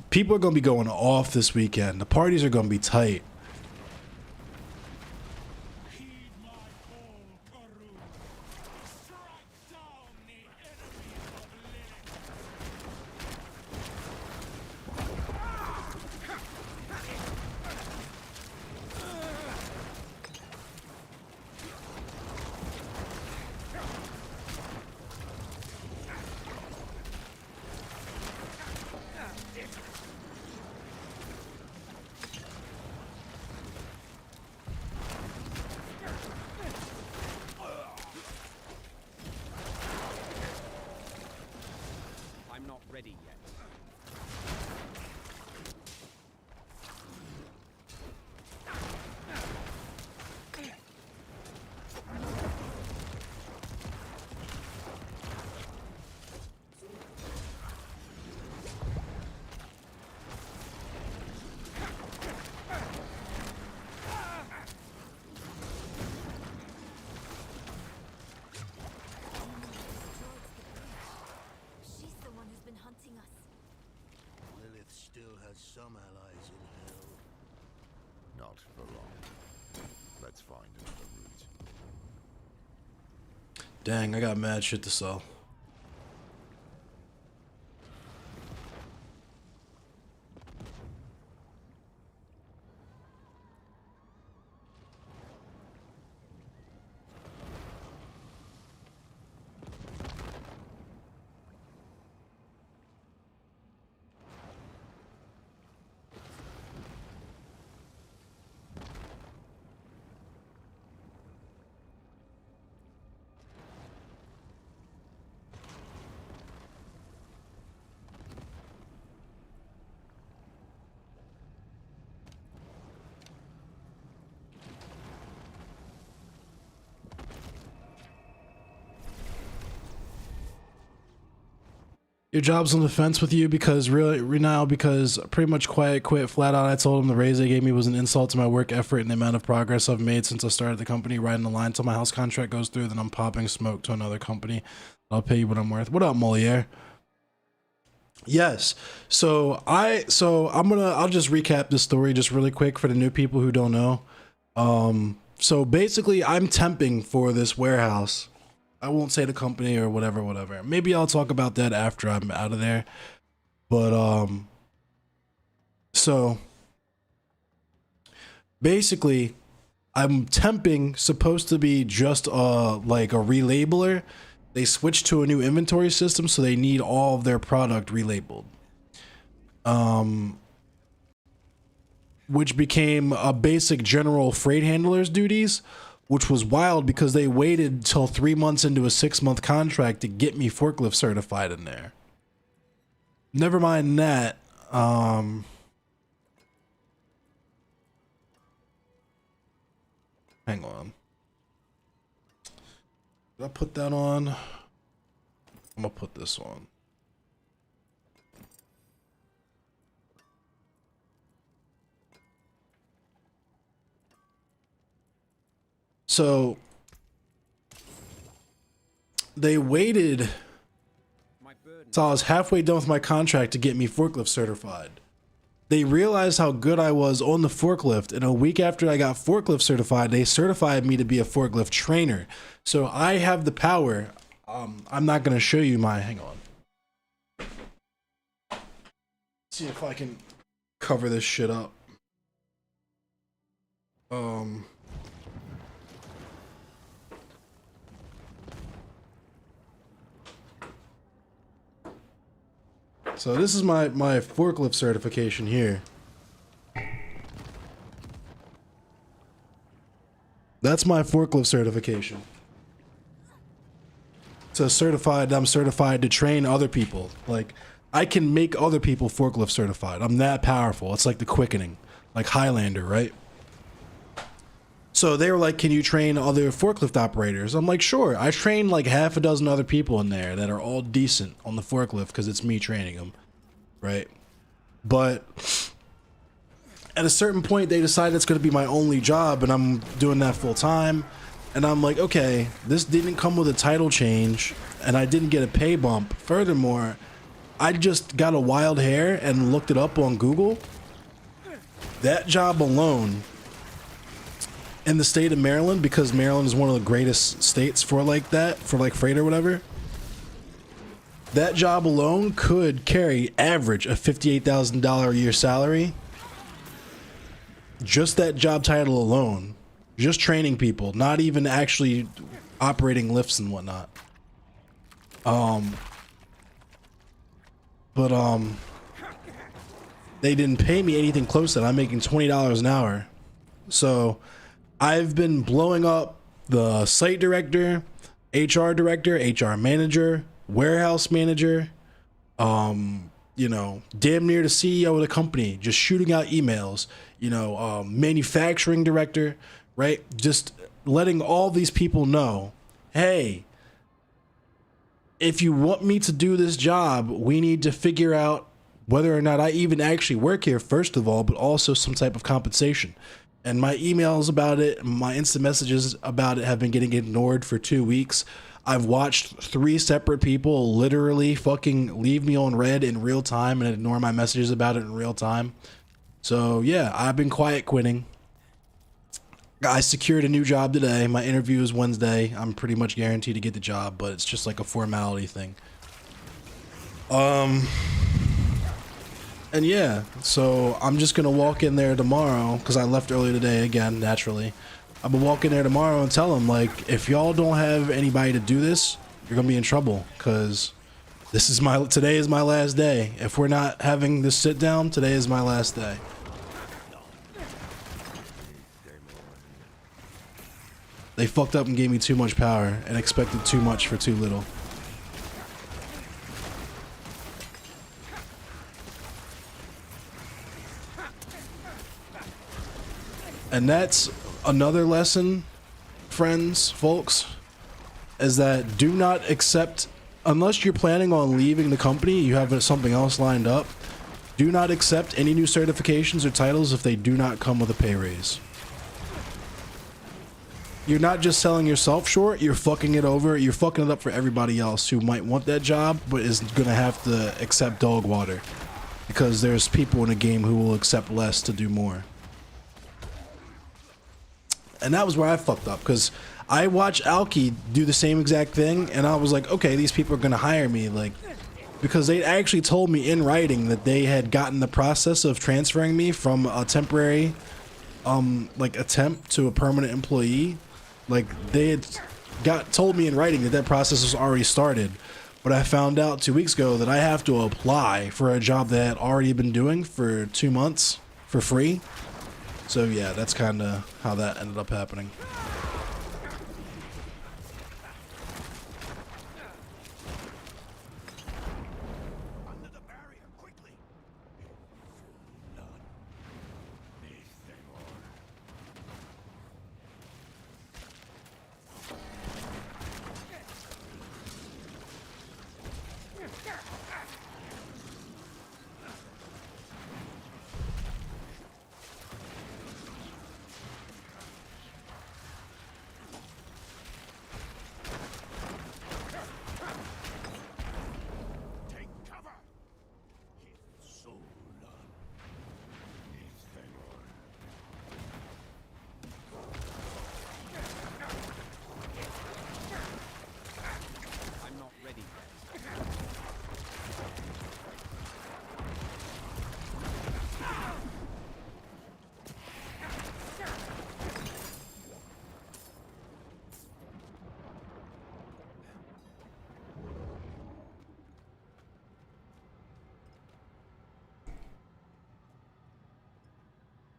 People are going to be going off this weekend. The parties are going to be tight. Some allies in hell. Not for long. Let's find another route. Dang, I got mad shit to sell. Your job's on the fence with you because really now, because pretty much quiet quit flat out. I told him the raise they gave me was an insult to my work effort and the amount of progress I've made since I started the company. Riding the line till my house contract goes through, then I'm popping smoke to another company. I'll pay you what I'm worth. What up, Moliere? Yes. So I'll just recap this story just really quick for the new people who don't know. So basically I'm temping for this warehouse. I won't say the company or whatever. Maybe I'll talk about that after I'm out of there. But so basically I'm temping, supposed to be just like a relabeler. They switched to a new inventory system, so they need all of their product relabeled. which became a basic general freight handler's duties, which was wild because they waited till 3 months into a 6-month contract to get me forklift certified in there. Never mind that. Hang on. Did I put that on? I'm gonna put this on. So they waited till I was halfway done with my contract to get me forklift certified. They realized how good I was on the forklift, and a week after I got forklift certified, they certified me to be a forklift trainer. So I have the power. I'm not going to show you my, hang on. See if I can cover this shit up. So this is my forklift certification here. That's my forklift certification. So I'm certified to train other people. Like, I can make other people forklift certified. I'm that powerful. It's like the quickening, like Highlander, right? So they were like, can you train other forklift operators? I'm like, sure. I trained like half a dozen other people in there that are all decent on the forklift because it's me training them, right? But at a certain point, they decided it's going to be my only job, and I'm doing that full time. And I'm like, okay, this didn't come with a title change, and I didn't get a pay bump. Furthermore, I just got a wild hair and looked it up on Google. That job alone in the state of Maryland, because Maryland is one of the greatest states for like that, for like freight or whatever, that job alone could carry average a $58,000 a year salary. Just that job title alone, just training people, not even actually operating lifts and whatnot. They didn't pay me anything close to that. I'm making $20 an hour. So I've been blowing up the site director, HR director, HR manager, warehouse manager, you know, damn near the CEO of the company, just shooting out emails, you know, manufacturing director, right? Just letting all these people know, hey, if you want me to do this job, we need to figure out whether or not I even actually work here, first of all, but also some type of compensation. And my emails about it, my instant messages about it have been getting ignored for 2 weeks. I've watched 3 separate people literally fucking leave me on red in real time and ignore my messages about it in real time. So yeah, I've been quiet quitting. I secured a new job today. My interview is Wednesday. I'm pretty much guaranteed to get the job, but it's just like a formality thing. And yeah, so I'm just gonna walk in there tomorrow because I left early today again, naturally. I'm gonna walk in there tomorrow and tell them, like, if y'all don't have anybody to do this, you're gonna be in trouble because today is my last day. If we're not having this sit down, today is my last day. They fucked up and gave me too much power and expected too much for too little. And that's another lesson, friends, folks, is that do not accept, unless you're planning on leaving the company, you have something else lined up, do not accept any new certifications or titles if they do not come with a pay raise. You're not just selling yourself short, you're fucking it over, you're fucking it up for everybody else who might want that job, but is gonna have to accept dog water. Because there's people in a game who will accept less to do more. And that was where I fucked up, because I watched Alki do the same exact thing, and I was like, okay, these people are gonna hire me, like, because they actually told me in writing that they had gotten the process of transferring me from a temporary, like, attempt to a permanent employee. Like, they had told me in writing that that process was already started, but I found out 2 weeks ago that I have to apply for a job that I had already been doing for 2 months for free. So yeah, that's kind of how that ended up happening.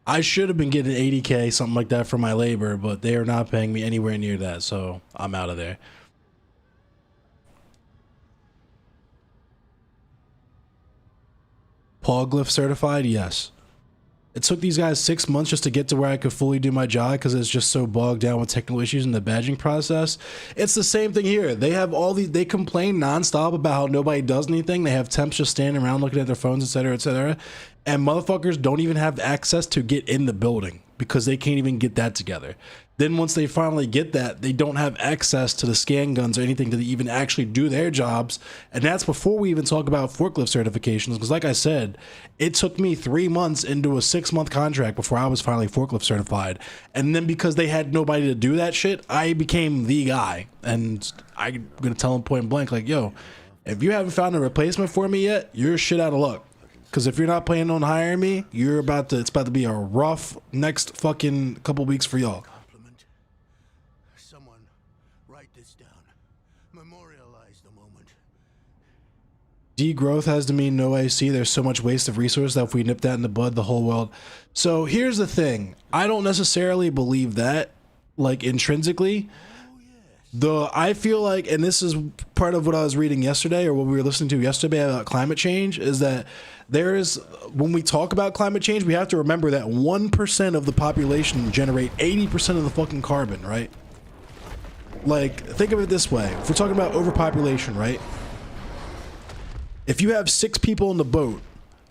I should have been getting 80K, something like that, for my labor, but they are not paying me anywhere near that, so I'm out of there. Pawglyph certified? Yes. It took these guys 6 months just to get to where I could fully do my job because it's just so bogged down with technical issues in the badging process. It's the same thing here. They have all these, they complain nonstop about how nobody does anything. They have temps just standing around looking at their phones, etc., etc. And motherfuckers don't even have access to get in the building because they can't even get that together. Then once they finally get that, they don't have access to the scan guns or anything to even actually do their jobs. And that's before we even talk about forklift certifications. Because like I said, it took me 3 months into a 6-month contract before I was finally forklift certified. And then because they had nobody to do that shit, I became the guy. And I'm going to tell them point blank, like, yo, if you haven't found a replacement for me yet, you're shit out of luck. Because if you're not planning on hiring me, it's about to be a rough next fucking couple weeks for y'all. Someone write this down. Memorialize the moment. Degrowth has to mean no AC. There's so much waste of resource that if we nip that in the bud, the whole world. So here's the thing. I don't necessarily believe that, like, intrinsically. Though I feel like, and this is part of what I was reading yesterday, or what we were listening to yesterday about climate change, is that when we talk about climate change, we have to remember that 1% of the population generate 80% of the fucking carbon, right? Like, think of it this way. If we're talking about overpopulation, right? If you have 6 people in the boat,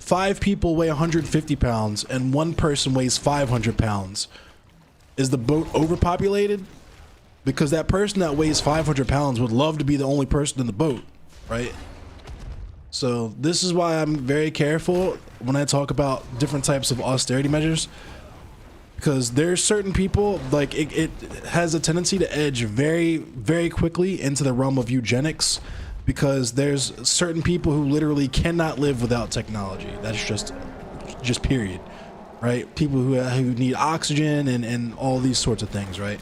5 people weigh 150 pounds, and 1 person weighs 500 pounds, is the boat overpopulated? Because that person that weighs 500 pounds would love to be the only person in the boat, right? So this is why I'm very careful when I talk about different types of austerity measures. Because there's certain people, like, it has a tendency to edge very, very quickly into the realm of eugenics. Because there's certain people who literally cannot live without technology. That's just period, right? People who need oxygen and all these sorts of things, right?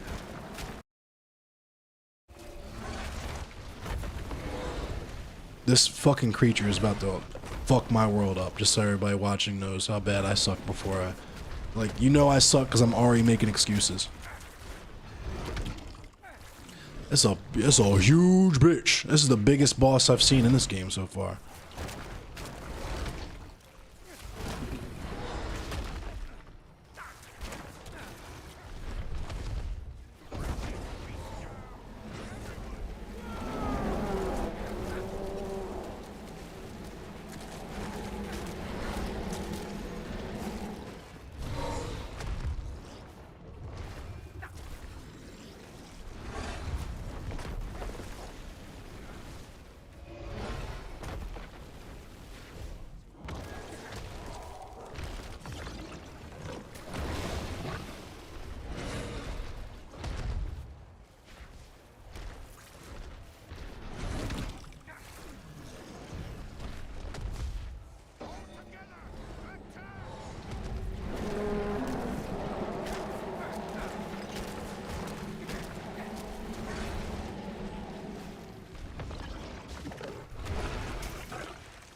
This fucking creature is about to fuck my world up, just so everybody watching knows how bad I suck before I... Like, you know I suck because I'm already making excuses. It's a huge bitch. This is the biggest boss I've seen in this game so far.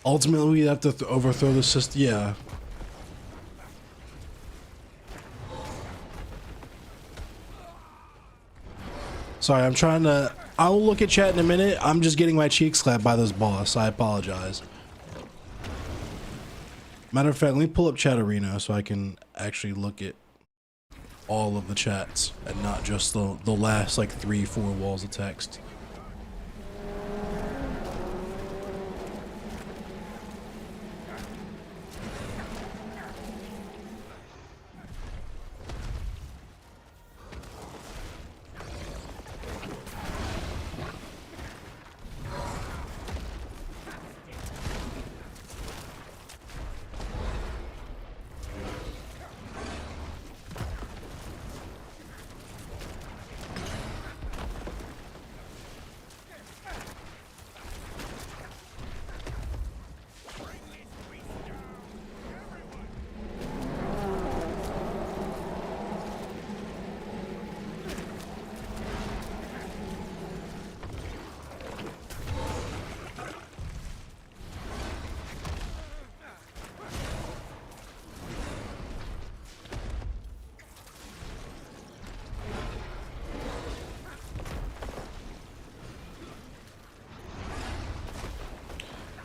Ultimately, we have to overthrow the system. Yeah. Sorry, I'm trying to... I'll look at chat in a minute. I'm just getting my cheeks slapped by this boss. I apologize. Matter of fact, let me pull up Chatterino so I can actually look at all of the chats and not just the last like 3-4 walls of text.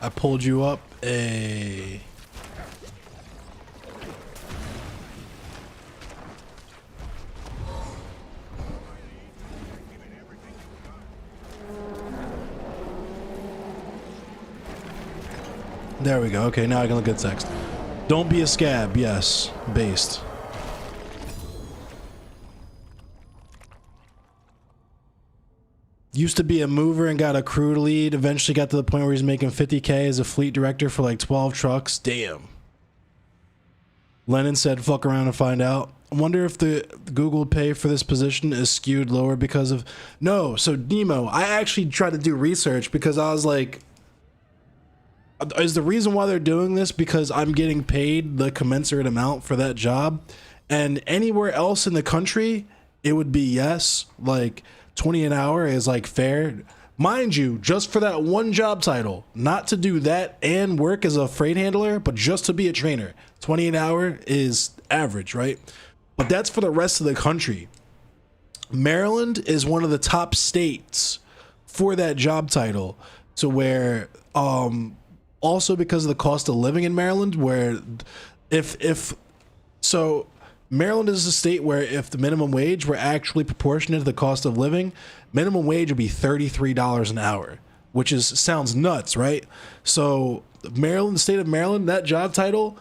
I pulled you up a... There we go. Okay, now I can look at text. Don't be a scab. Yes. Based. Used to be a mover and got a crew lead. Eventually got to the point where he's making 50K as a fleet director for like 12 trucks. Damn. Lennon said, fuck around and find out. I wonder if the Google pay for this position is skewed lower because of... No, so Nemo, I actually tried to do research because I was like... Is the reason why they're doing this because I'm getting paid the commensurate amount for that job? And anywhere else in the country, it would be yes. Like... 20 an hour is like fair, mind you, just for that one job title, not to do that and work as a freight handler, but just to be a trainer. 20 an hour is average, right? But that's for the rest of the country. Maryland is one of the top states for that job title, to where also because of the cost of living in Maryland, where so Maryland is a state where if the minimum wage were actually proportionate to the cost of living, minimum wage would be $33 an hour, which sounds nuts, right? So Maryland, the state of Maryland, that job title,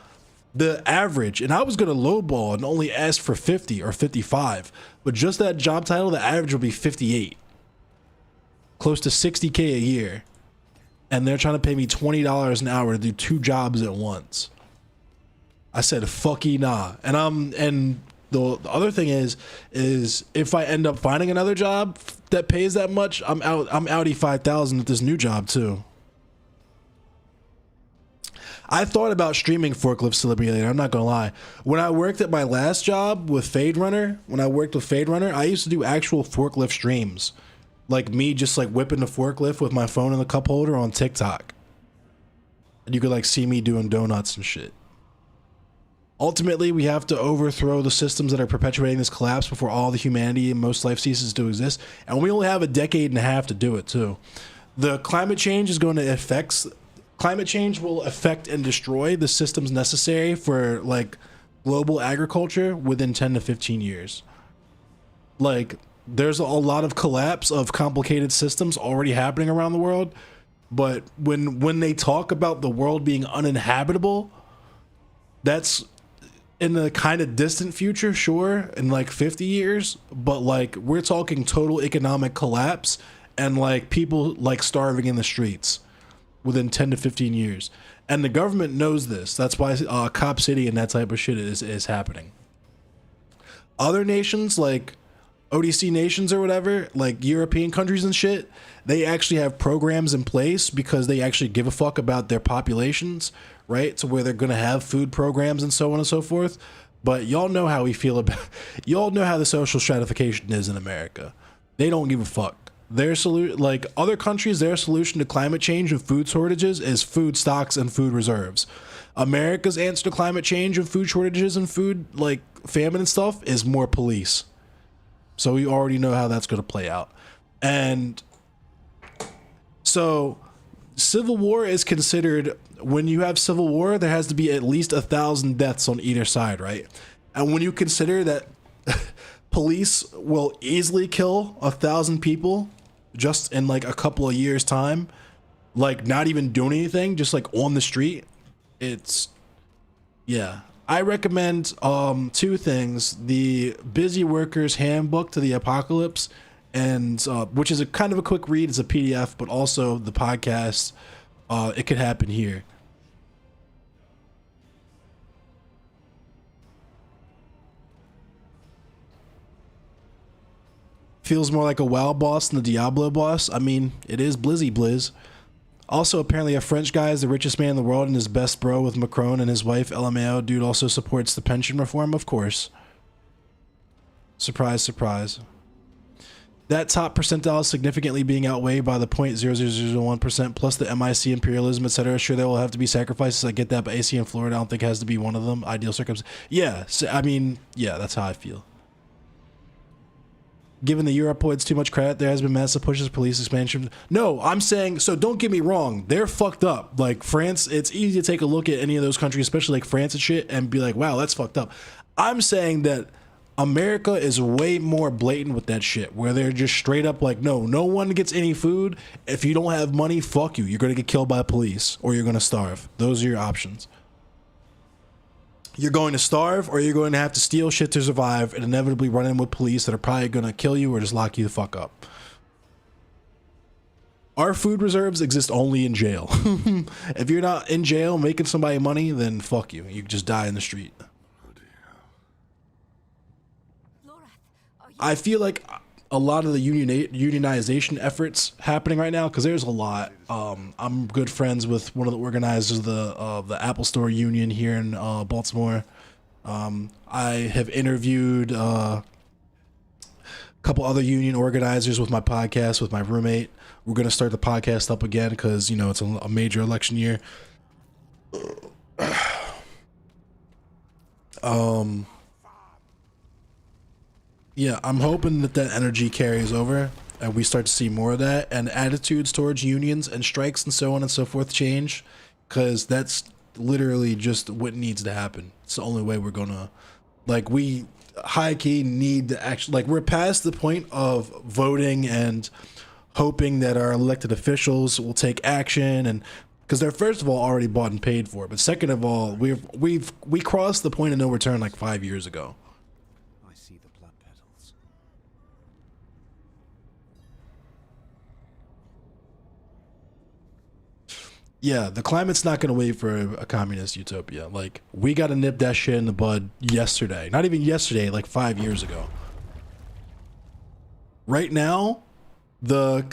the average, and I was going to lowball and only ask for 50 or 55, but just that job title, the average would be 58, close to 60K a year. And they're trying to pay me $20 an hour to do 2 jobs at once. I said, fucky nah. And the other thing is if I end up finding another job that pays that much, I'm outie 5,000 at this new job too. I thought about streaming Forklift Simulator, I'm not gonna lie. When I worked at my last job with Fade Runner, I used to do actual forklift streams. Like me just like whipping the forklift with my phone in the cup holder on TikTok. And you could like see me doing donuts and shit. Ultimately, we have to overthrow the systems that are perpetuating this collapse before all the humanity and most life ceases to exist. And we only have a decade and a half to do it, too. The climate change will affect and destroy the systems necessary for, like, global agriculture within 10 to 15 years. Like, there's a lot of collapse of complicated systems already happening around the world. But when they talk about the world being uninhabitable, that's... in the kind of distant future, sure, in like 50 years, but like we're talking total economic collapse and like people like starving in the streets within 10 to 15 years. And the government knows this. That's why Cop City and that type of shit is happening. Other nations like ODC nations or whatever, like European countries and shit, they actually have programs in place because they actually give a fuck about their populations, right? So where they're going to have food programs and so on and so forth. But y'all know how we feel about, y'all know how the social stratification is in America. They don't give a fuck. Their solution, like other countries, their solution to climate change and food shortages is food stocks and food reserves. America's answer to climate change and food shortages and food like famine and stuff is more police. So we already know how that's going to play out. And so civil war is considered, when you have civil war, there has to be at least 1,000 deaths on either side, right? And when you consider that police will easily kill 1,000 people just in like a couple of years time, like not even doing anything, just like on the street, it's, yeah. I recommend 2 things: the Busy Workers Handbook to the Apocalypse, and which is a kind of a quick read, it's a PDF, but also the podcast, It Could Happen Here. Feels more like a WoW boss than the Diablo boss. I mean, it is Blizzy Blizz. Also, apparently a French guy is the richest man in the world and his best bro with Macron and his wife LMAO. Dude also supports the pension reform, of course. Surprise, surprise. That top percentile is significantly being outweighed by the 0.0001% plus the MIC imperialism, etc. Sure, there will have to be sacrifices. I get that, but AC in Florida, I don't think it has to be one of them. Ideal circumstances. Yeah, so, I mean, yeah, that's how I feel. Given the Europoids too much credit, there has been massive pushes for police expansion. No, I'm saying, so don't get me wrong, they're fucked up. Like France, it's easy to take a look at any of those countries, especially like France and shit, and be like, wow, that's fucked up. I'm saying that America is way more blatant with that shit, where they're just straight up like, no one gets any food. If you don't have money, fuck you. You're gonna get killed by police, or you're gonna starve. Those are your options. You're going to starve, or you're going to have to steal shit to survive and inevitably run in with police that are probably going to kill you or just lock you the fuck up. Our food reserves exist only in jail. If you're not in jail making somebody money, then fuck you. You just die in the street. I feel like a lot of the unionization efforts happening right now, because there's a lot. I'm good friends with one of the organizers of the Apple Store Union here in Baltimore. I have interviewed a couple other union organizers with my podcast with my roommate. We're going to start the podcast up again because, you know, it's a major election year. Yeah, I'm hoping that energy carries over and we start to see more of that, and attitudes towards unions and strikes and so on and so forth change, because that's literally just what needs to happen. It's the only way we're gonna, like, we high key need to actually, like, we're past the point of voting and hoping that our elected officials will take action, and because they're first of all already bought and paid for, but second of all, we crossed the point of no return like 5 years ago. Yeah, the climate's not going to wait for a communist utopia. Like, we got to nip that shit in the bud yesterday. Not even yesterday, like 5 years ago. Right now, the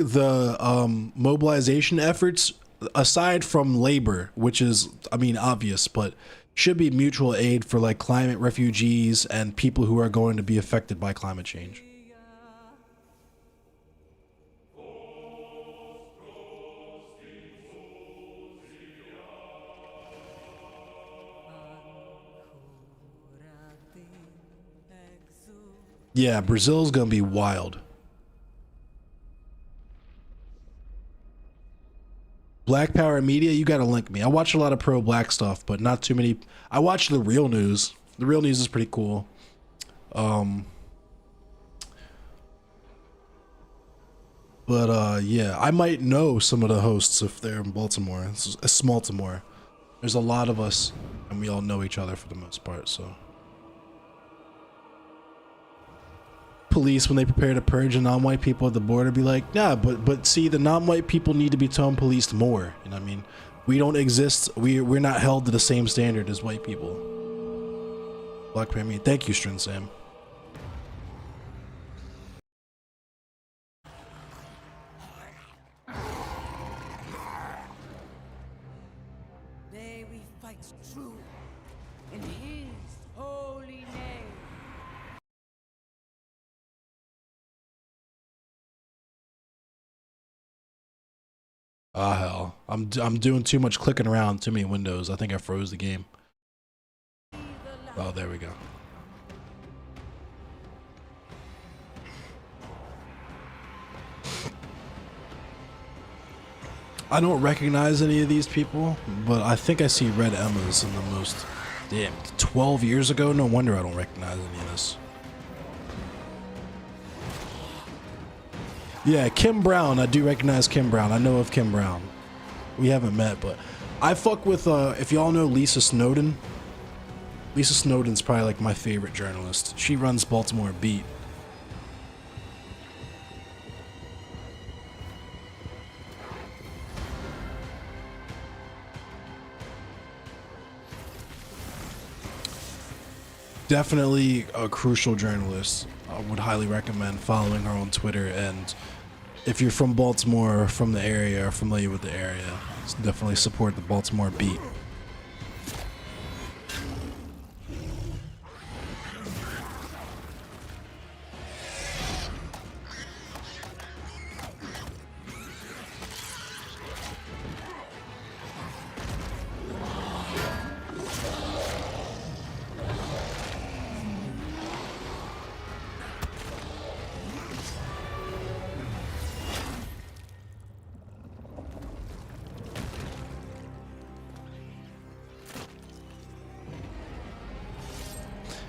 mobilization efforts, aside from labor, which is, I mean, obvious, but should be mutual aid for like climate refugees and people who are going to be affected by climate change. Yeah, Brazil's gonna be wild. Black Power Media, you gotta link me. I watch a lot of pro-black stuff, but not too many. I watch the Real News. The Real News is pretty cool. Yeah, I might know some of the hosts if they're in Baltimore. It's Smaltimore. There's a lot of us, and we all know each other for the most part, so. Police, when they prepare to purge the non-white people at the border, be like, yeah, but see, the non-white people need to be tone policed more. You know what I mean? We don't exist. We're not held to the same standard as white people. Black Premier, thank you, Strin Sam. May we fight true in His holy name. Ah, hell. I'm doing too much clicking around, too many windows. I think I froze the game. Oh, there we go. I don't recognize any of these people, but I think I see red Emmas in the most. Damn, 12 years ago? No wonder I don't recognize any of this. Yeah, Kim Brown. I do recognize Kim Brown. I know of Kim Brown. We haven't met, but I fuck with, if y'all know Lisa Snowden. Lisa Snowden's probably like my favorite journalist. She runs Baltimore Beat. Definitely a crucial journalist. I would highly recommend following her on Twitter, and if you're from Baltimore or from the area or familiar with the area, definitely support the Baltimore Beat.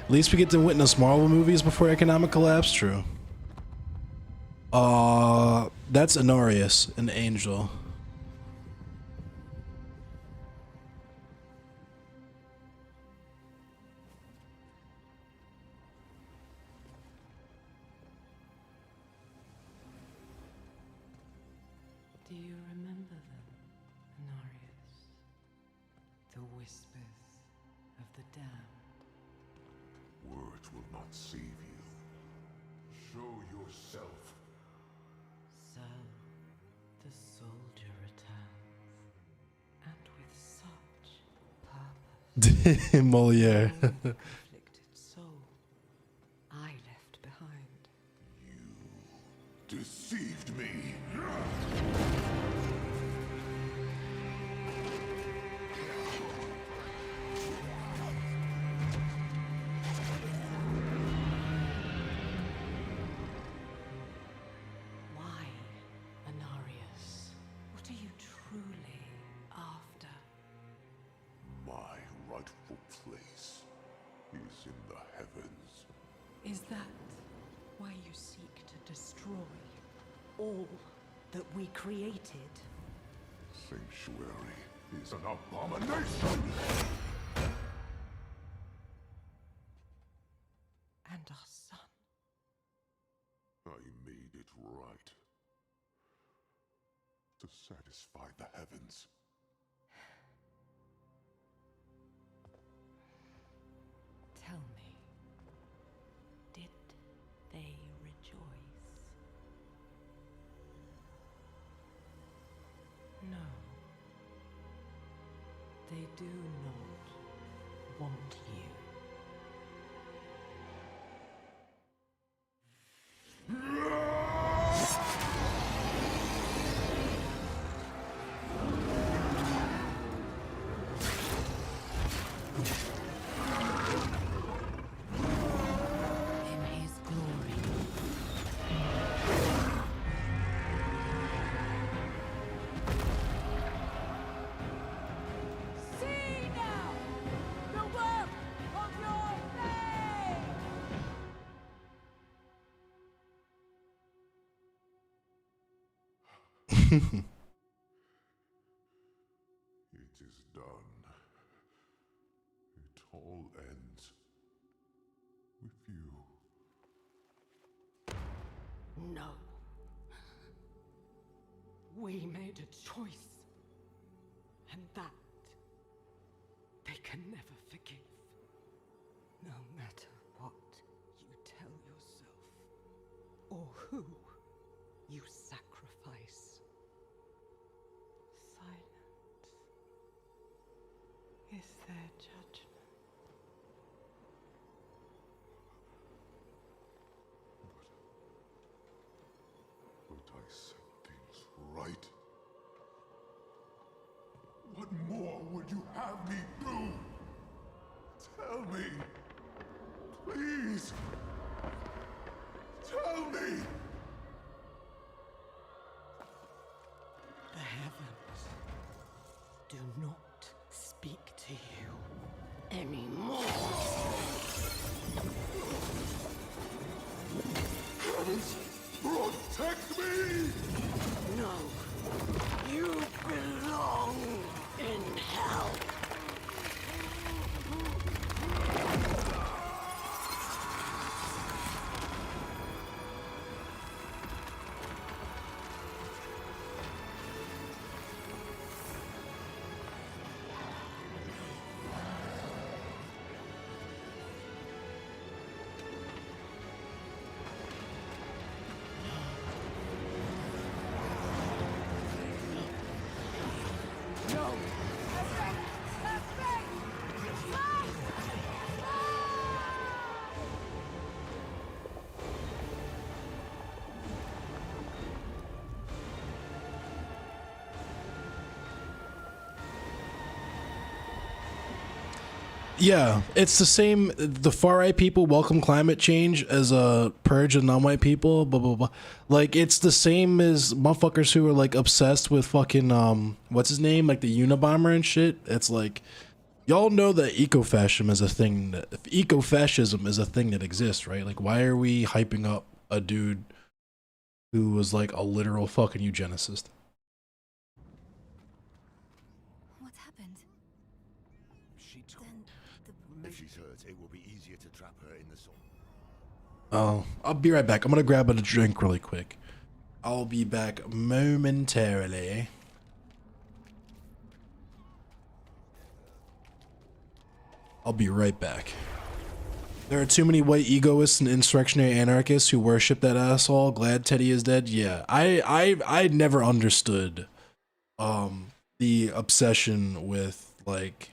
At least we get to witness Marvel movies before economic collapse. True. That's Inarius, an angel. Do you remember them, Inarius? The whispers of the damned. Words will not save you. Show yourself. So, the soldier returns, and with such purpose. Moliere. Conflicted soul, I left behind. Deceived me. Why, Inarius? What are you truly after? My rightful place is in the heavens. Is that why you seek to destroy all that we created? Sanctuary is an abomination! And our son. I made it right. To satisfy the heavens. Tell me, did they rejoice? No. They do not want you. In his glory. See now the work of your name! It is done. It all ends with you. No. We made a choice. And that they can never forgive. No matter what you tell yourself, or who you sacrifice. Silence is their judgment. But I set things right. What more would you have me do? Tell me. Please. Tell me. The heavens not speak to you anymore. Heavens, protect me! No. You belong in hell. Yeah, it's the same. The far right people welcome climate change as a purge of non-white people. Blah blah blah. Like it's the same as motherfuckers who are like obsessed with fucking what's his name, like the Unabomber and shit. It's like y'all know that ecofascism is a thing. Ecofascism is a thing that exists, right? Like why are we hyping up a dude who was like a literal fucking eugenicist? What happened? She told. If she's hurt, it will be easier to trap her in the soul. Oh, I'll be right back. I'm gonna grab a drink really quick. I'll be back momentarily. I'll be right back. There are too many white egoists and insurrectionary anarchists who worship that asshole. Glad Teddy is dead. Yeah, I never understood the obsession with like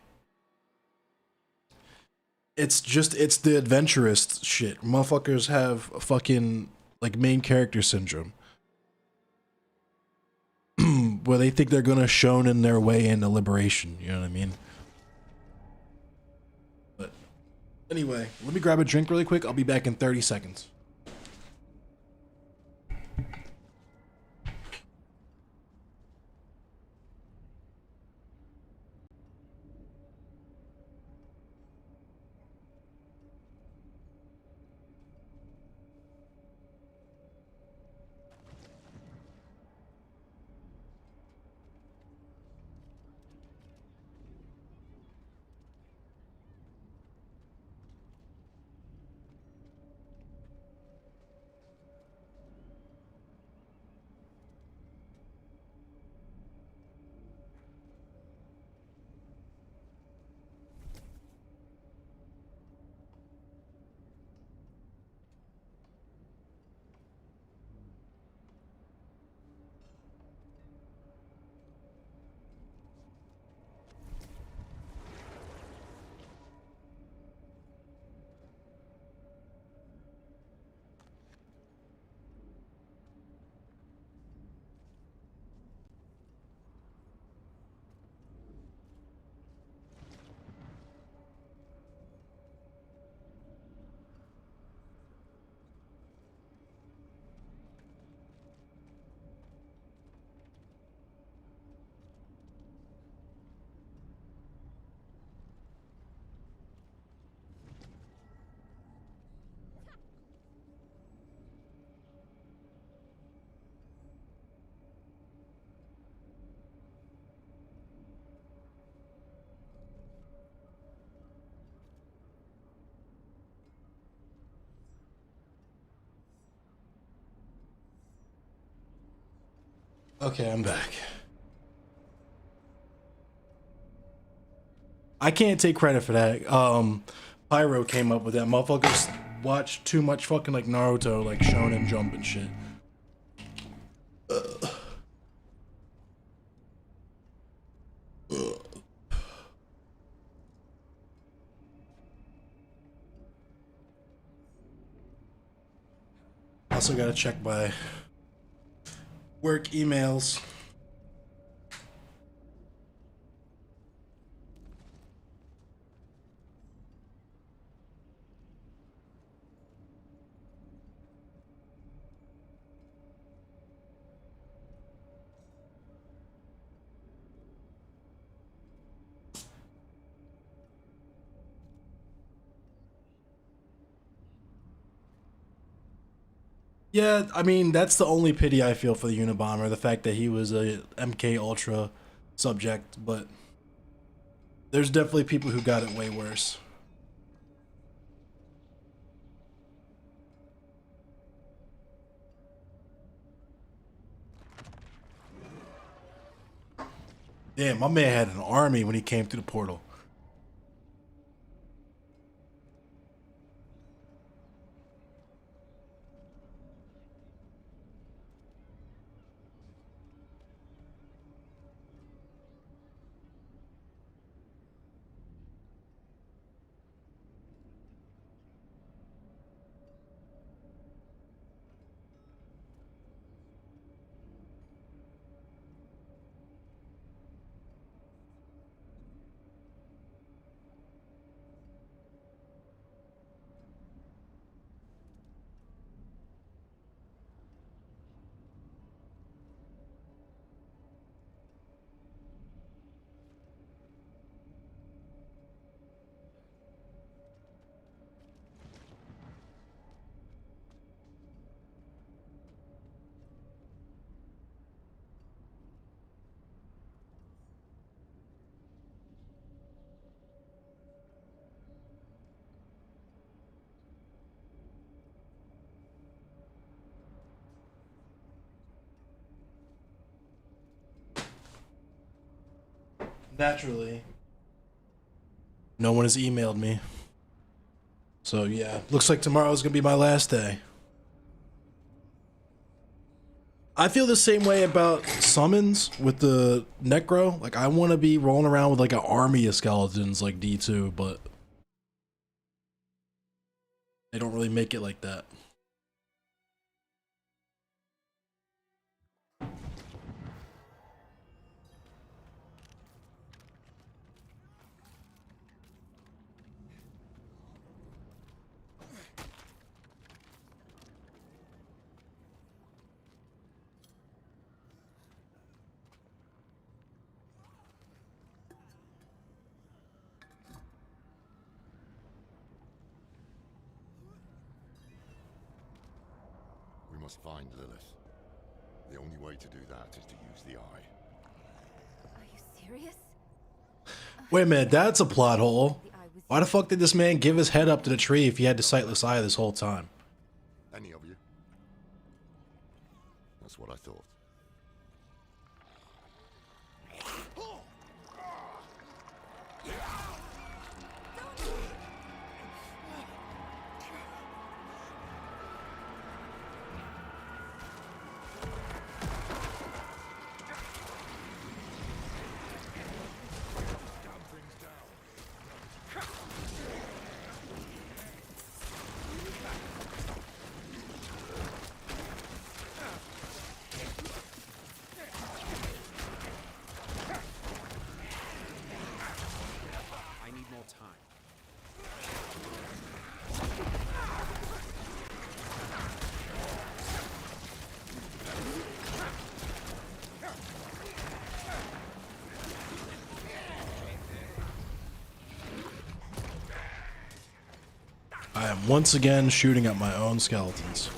it's the adventurist shit. Motherfuckers have fucking like main character syndrome. Where they think they're gonna shonen their way into liberation, you know what I mean? But anyway, let me grab a drink really quick. I'll be back in 30 seconds. Okay, I'm back. I can't take credit for that. Pyro came up with that. Motherfuckers watch too much fucking like Naruto, like Shonen Jump and shit. Also gotta check my work emails. Yeah, I mean, that's the only pity I feel for the Unabomber, the fact that he was a MK Ultra subject, but there's definitely people who got it way worse. Damn, my man had an army when he came through the portal. Naturally. No one has emailed me. So yeah, looks like tomorrow's gonna be my last day. I feel the same way about summons with the Necro. Like, I want to be rolling around with like an army of skeletons like D2, but they don't really make it like that. We must find Lilith. The only way to do that is to use the eye. Are you serious? Wait a minute, that's a plot hole. Why the fuck did this man give his head up to the tree if he had the sightless eye this whole time? Any of you? That's what I thought. I need more time. I am once again shooting at my own skeletons.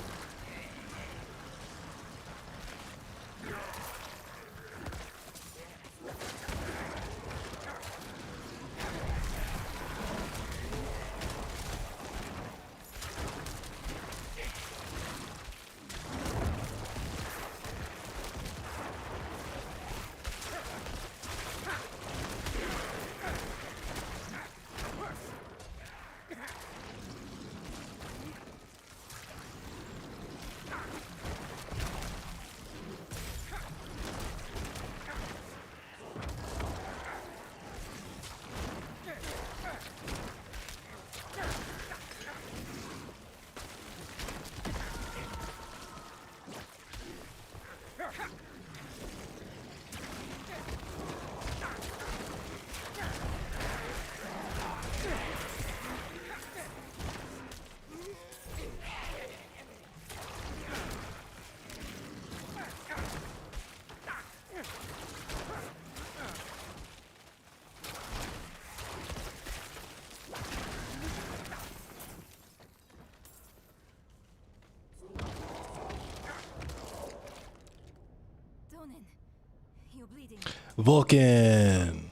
You're bleeding. Vulcan.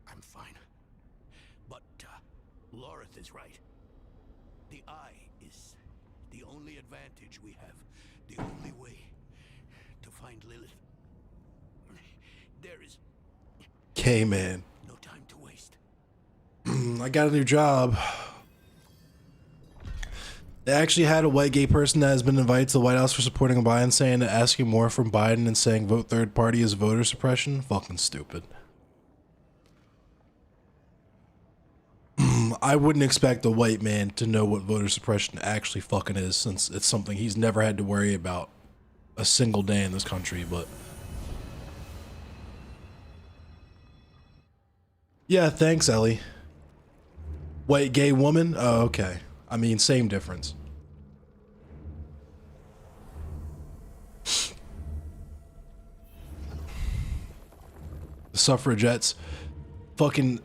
I'm fine. But Lorith is right. The eye is the only advantage we have. The only way to find Lilith. There is Okay, man. no time to waste. I got a new job. They actually had a white gay person that has been invited to the White House for supporting Biden, saying that asking more from Biden and saying vote third party is voter suppression. Fucking stupid. I wouldn't expect a white man to know what voter suppression actually fucking is, since it's something he's never had to worry about a single day in this country, but yeah, thanks, Ellie. White gay woman? Oh, okay. I mean, same difference. The suffragettes. Fucking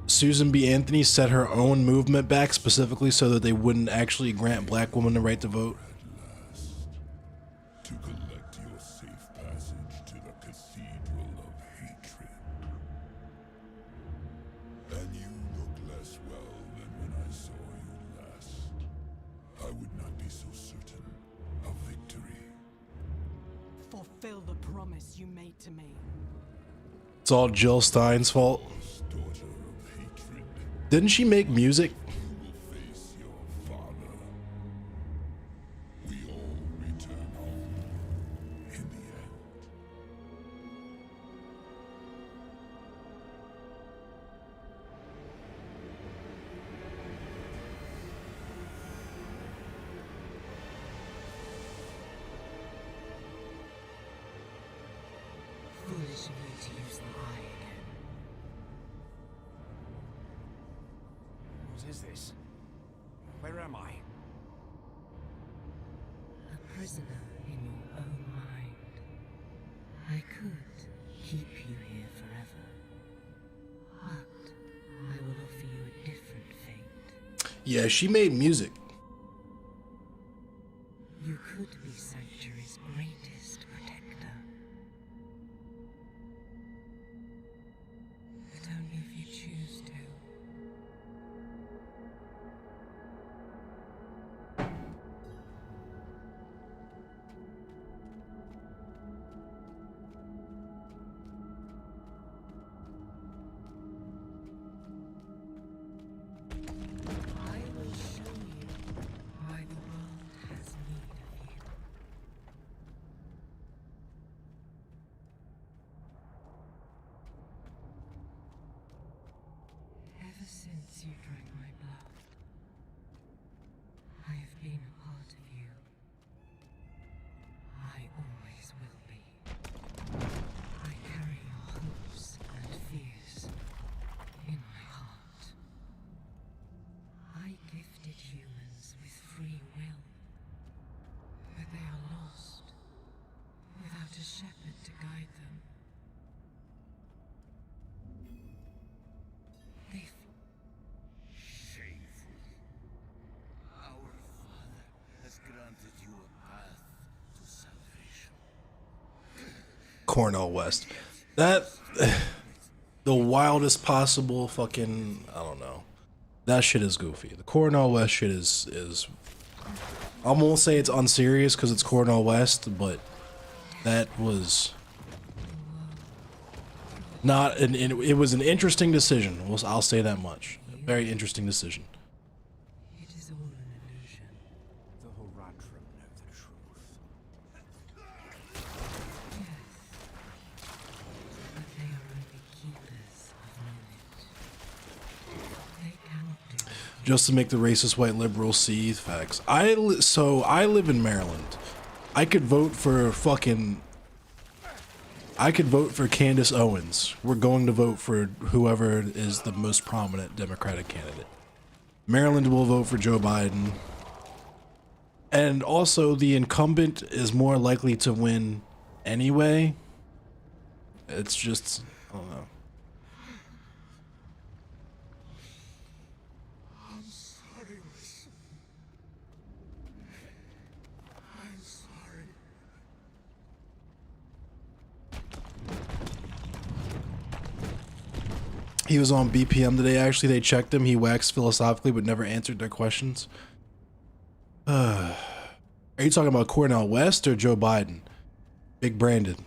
Susan B. Anthony set her own movement back specifically so that they wouldn't actually grant black women the right to vote. To collect your safe passage to the Cathedral of Hatred. And you look less well than when I saw you last. I would not be so certain of victory. Fulfill the promise you made to me. It's all Jill Stein's fault. Didn't she make music? Face your father. We all return home in the end. Foolish of you to use the eye again. What is this? Where am I? A prisoner in your own mind. I could keep you here forever, but I will offer you a different fate. Yeah, she made music. You could be Sanctuary's greatest protector. But only if you choose to. I will show you why the world has need of you. Ever since you drank my blood, I have been a part of you. I always will be. I carry your hopes and fears in my heart. I gifted humans with free will, but they are lost without a shepherd to guide them. They Shameful. Our Father has granted you a path to salvation. Cornel West. That the wildest possible fucking, I don't know. That shit is goofy. The Cornel West shit is I won't say it's unserious because it's Cornel West, but that was not an it was an interesting decision. I'll say that much. A very interesting decision. It is all an illusion. The Horadrim know the truth. But they are only keepers of knowledge. They cannot do it. Just to make the racist white liberals see facts. I live in Maryland. I could vote for Candace Owens. We're going to vote for whoever is the most prominent Democratic candidate. Maryland will vote for Joe Biden. And also the incumbent is more likely to win anyway. It's just, I don't know. I'm sorry, Liz. I'm sorry. He was on BPM today. Actually, they checked him. He waxed philosophically, but never answered their questions. Are you talking about Cornel West or Joe Biden? Big Brandon.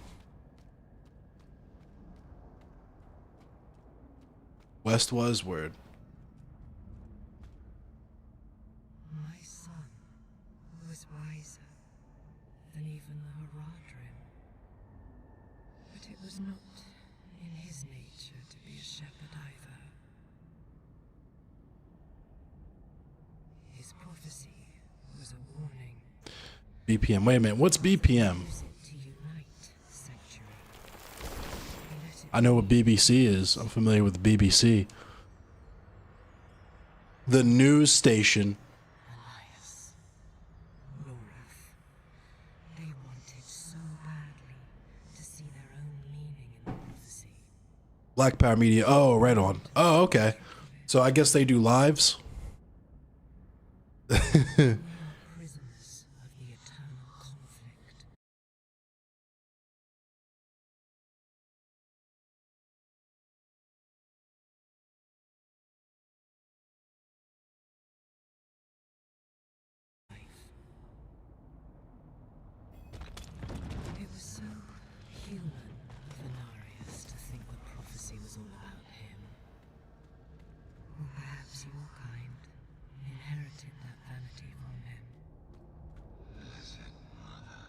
West was word. My son was wiser than even the Haradrim. But it was not in his nature to be a shepherd either. His prophecy was a warning. BPM. Wait a minute. What's BPM? I know what BBC is. I'm familiar with the BBC. The news station. Elias, Lorath, they wanted so badly to see their own meaning in the prophecy. Black Power Media. Oh, right on. Oh, okay. So I guess they do lives. We are prisoners of the eternal conflict. It was so human of Venarius to think the prophecy was all about him. Or perhaps your kind inherited that vanity from him. Blessed Mother.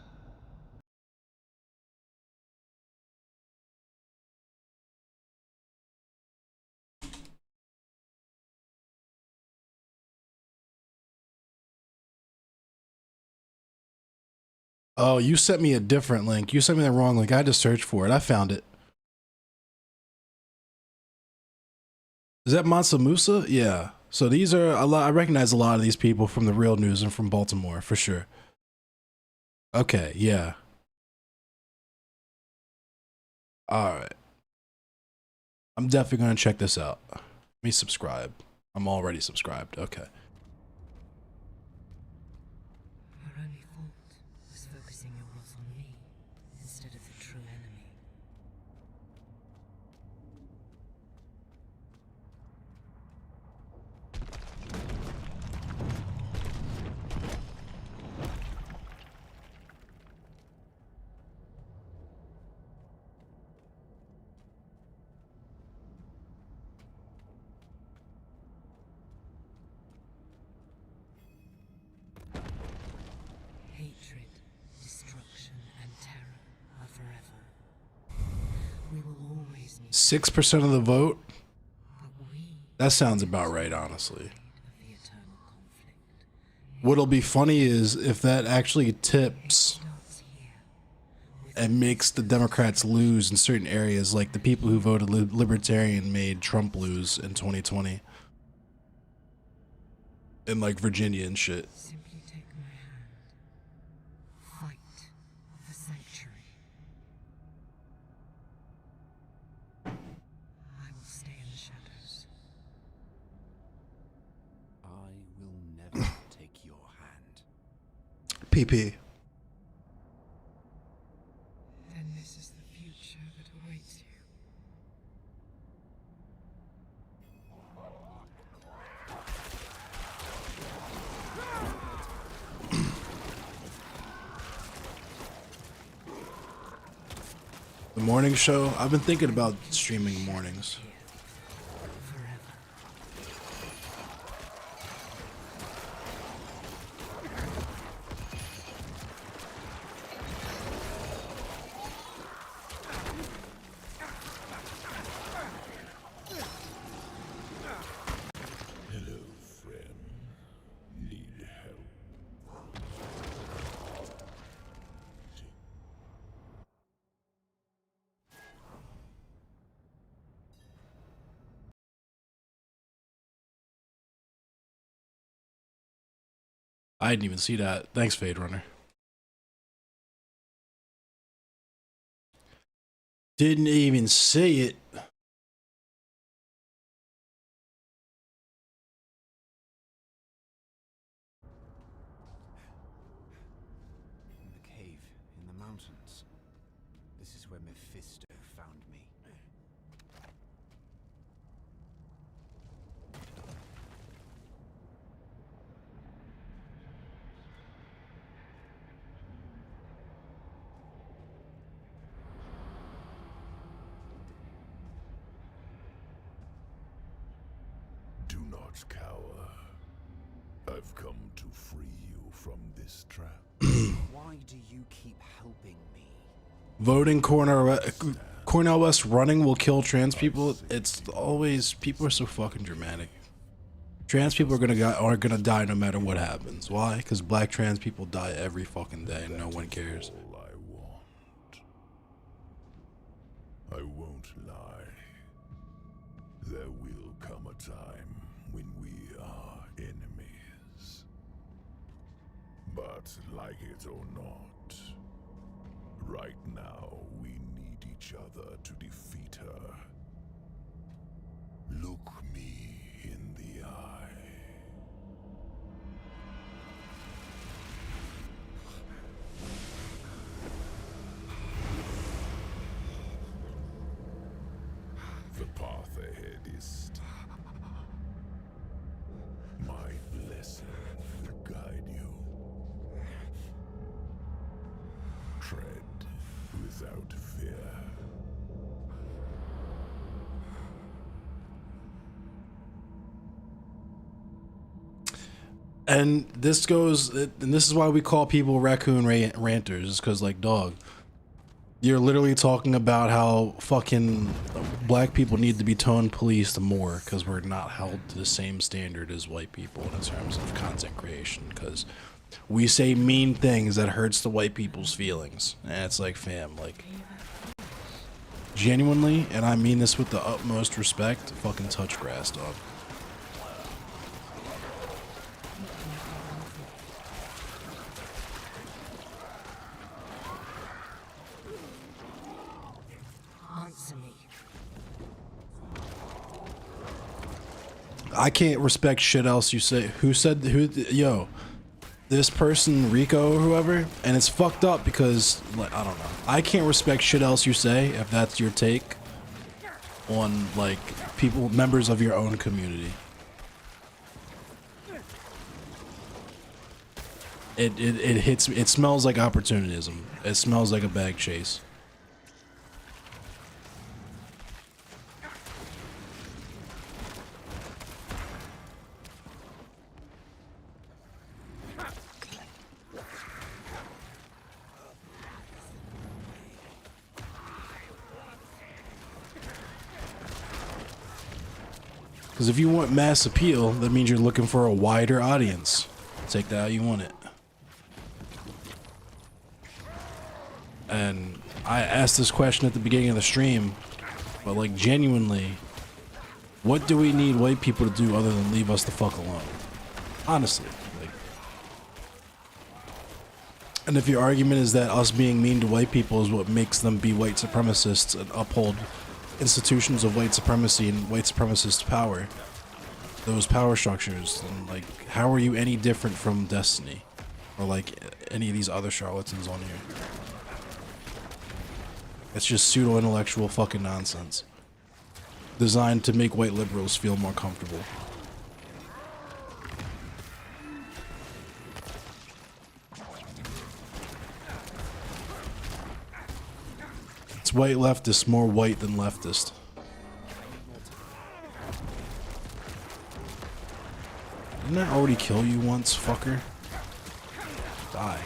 Oh, you sent me a different link. You sent me the wrong link. I had to search for it. I found it. Is that Mansa Musa? Yeah. So these are a lot. I recognize a lot of these people from the Real News and from Baltimore for sure. Okay. Yeah. All right. I'm definitely going to check this out. Let me subscribe. I'm already subscribed. Okay. Our only fault was focusing your wrath on me instead of the true enemy. Hatred, destruction, and terror are forever. We will always need 6% of the vote. but we That sounds about right, honestly. of the eternal conflict. What'll be funny is if that actually tips Starts here. and makes the Democrats lose in certain areas, like the people who voted Libertarian made Trump lose in 2020. In like Virginia and shit. Simply take my hand. Fight for sanctuary. I will stay in the shadows. I will never take your hand. PP. Then this is the future that awaits you. The morning show. I've been thinking about streaming mornings. Forever. Hello, friend. Need help? I didn't even see that. Thanks, Fade Runner. Didn't even see it. In the cave, in the mountains. This is where Mephisto found me. not cower. I've come to free you from this trap. Why do you keep helping me? Voting Cornel West running will kill trans people. It's always, people are so fucking dramatic. Trans people are gonna die no matter what happens. Why? Because black trans people die every fucking day and no one cares. All I want. I won't lie. There will come a time when we are enemies. But like it or not, right now we need each other to defeat her. Look me in the eye. The path ahead is steep. My blessing will guide you. Tread without fear. And this goes, and this is why we call people raccoon ranters, is because, like, dog, you're literally talking about how fucking black people need to be tone policed more because we're not held to the same standard as white people in terms of content creation, because we say mean things that hurts the white people's feelings. And it's like, fam, like, genuinely, and I mean this with the utmost respect, fucking touch grass, dog. Answer me. I can't respect shit else you say. Who said, yo, this person, Rico or whoever, and it's fucked up because, like, I don't know. I can't respect shit else you say if that's your take on, like, people, members of your own community. It hits, it smells like opportunism. It smells like a bag chase. Because if you want mass appeal, that means you're looking for a wider audience. Take that how you want it. And I asked this question at the beginning of the stream, but, like, genuinely, what do we need white people to do other than leave us the fuck alone? Honestly. Like, and if your argument is that us being mean to white people is what makes them be white supremacists and uphold institutions of white supremacy and white supremacist power, those power structures, then, like, how are you any different from Destiny or, like, any of these other charlatans on here? It's just pseudo-intellectual fucking nonsense designed to make white liberals feel more comfortable. It's white leftist, more white than leftist. Didn't I already kill you once, fucker? Die.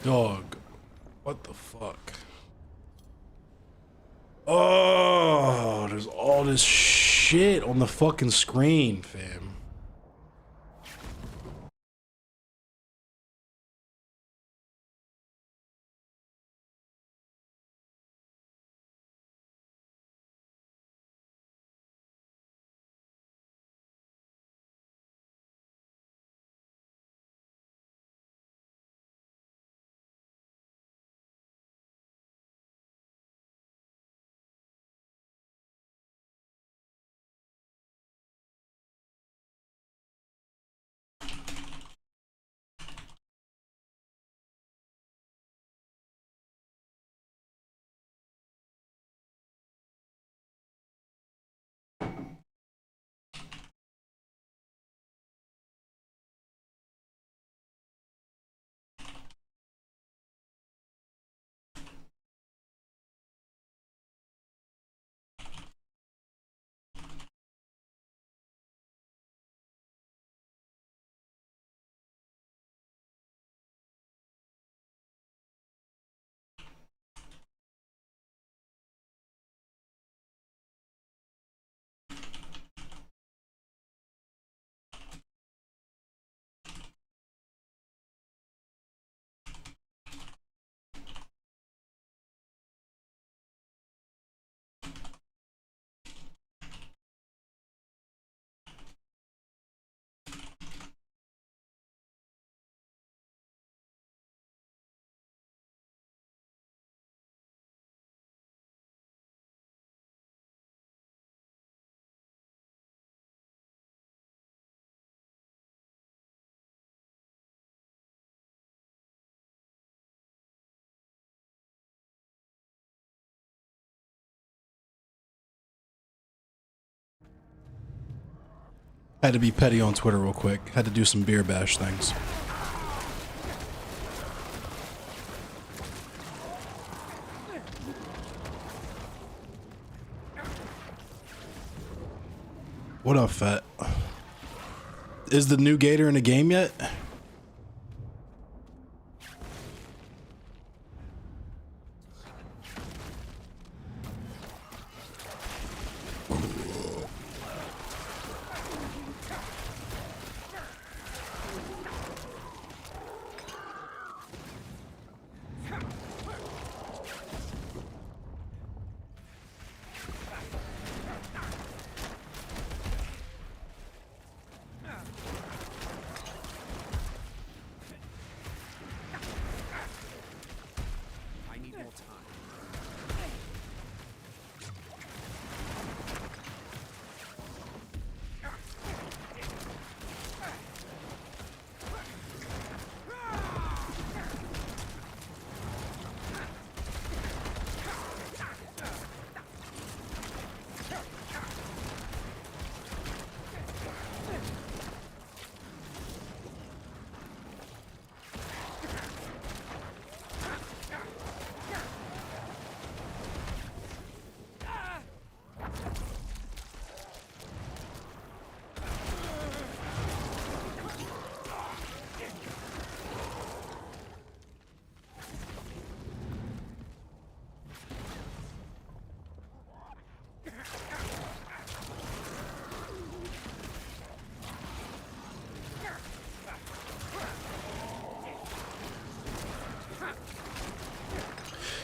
Dog, What the fuck? Oh, there's all this shit on the fucking screen, fam. Had to be petty on Twitter real quick. Had to do some beer bash things. What up, Fat? Is the new Gator in the game yet?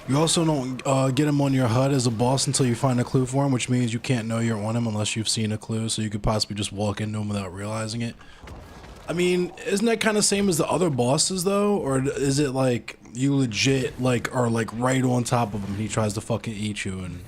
You also don't get him on your HUD as a boss until you find a clue for him, which means you can't know you're on him unless you've seen a clue, so you could possibly just walk into him without realizing it. I mean, isn't that kind of same as the other bosses though? Or is it like you legit like are like right on top of him and he tries to fucking eat you and...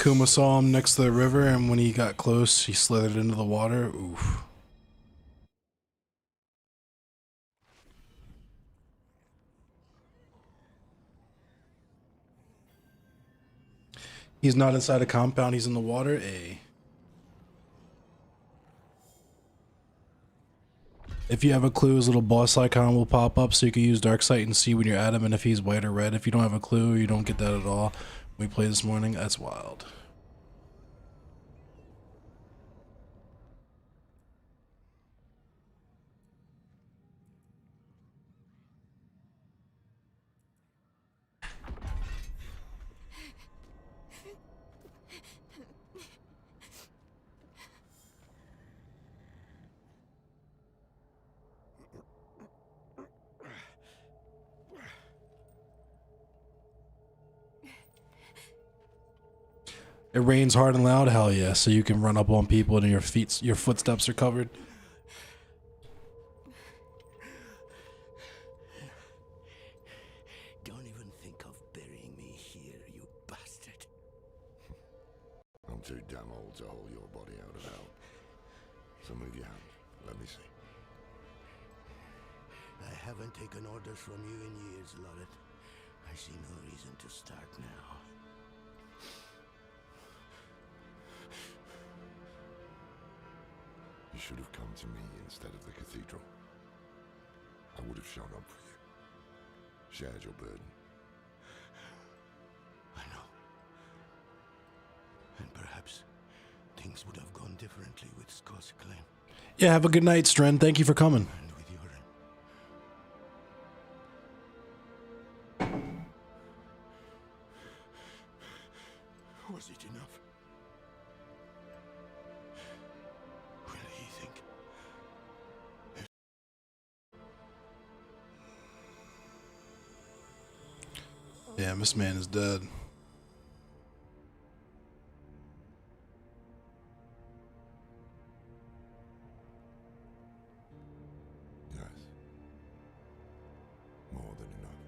Akuma saw him next to the river, and when he got close, he slithered into the water. Oof. He's not inside a compound, he's in the water. If you have a clue, his little boss icon will pop up so you can use Darksight and see when you're at him and if he's white or red. If you don't have a clue, you don't get that at all. We played this morning. That's wild. It rains hard and loud, hell yeah, so you can run up on people and your footsteps are covered. Don't even think of burying me here, you bastard. I'm too damn old to haul your body out of hell. So move your hand. Let me see. I haven't taken orders from you in years, Loreth. I see no reason to start now. You should have come to me instead of the cathedral. I would have shown up for you. Shared your burden. I know. And perhaps things would have gone differently with Scott's claim. Yeah, have a good night, Stren. Thank you for coming. And with Yoren. Was it enough? Will he think? Damn, this man is dead. Yes. More than enough.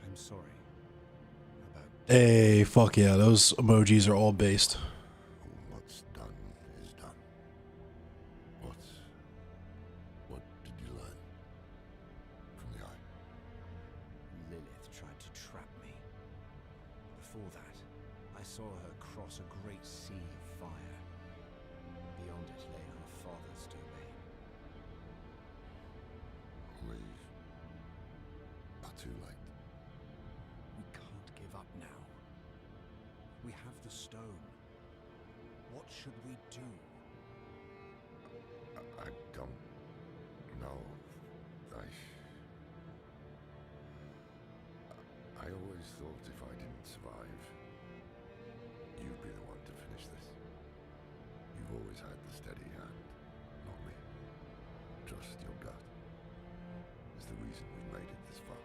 I'm sorry about Hey, fuck yeah, those emojis are all based. What's done is done. What did you learn from the eye? Lilith tried to trap me. Before that, I saw her cross a great sea of fire. Beyond it lay her father's domain. We are too late. We can't give up now. We have the stone. What should we do? I don't know. I always thought if I didn't survive, you'd be the one to finish this. You've always had the steady hand, not me. Trust your gut. Is the reason we've made it this far.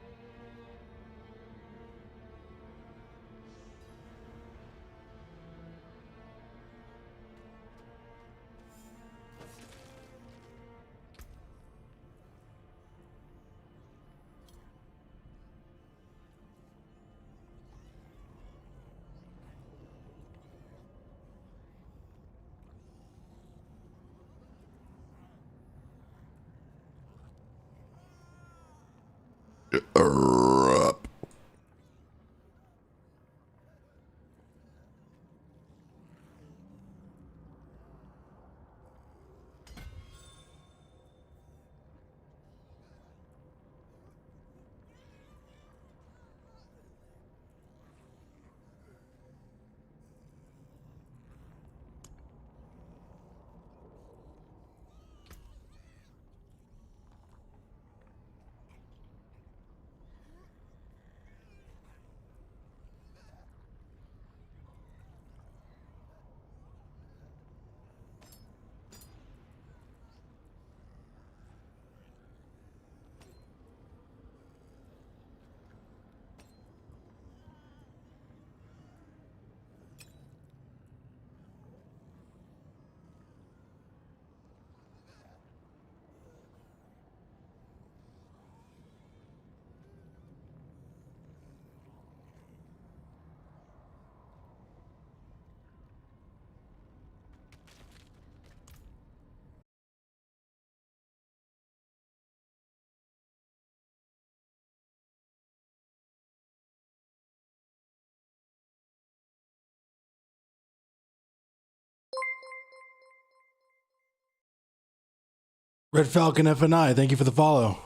Red Falcon FNI, thank you for the follow.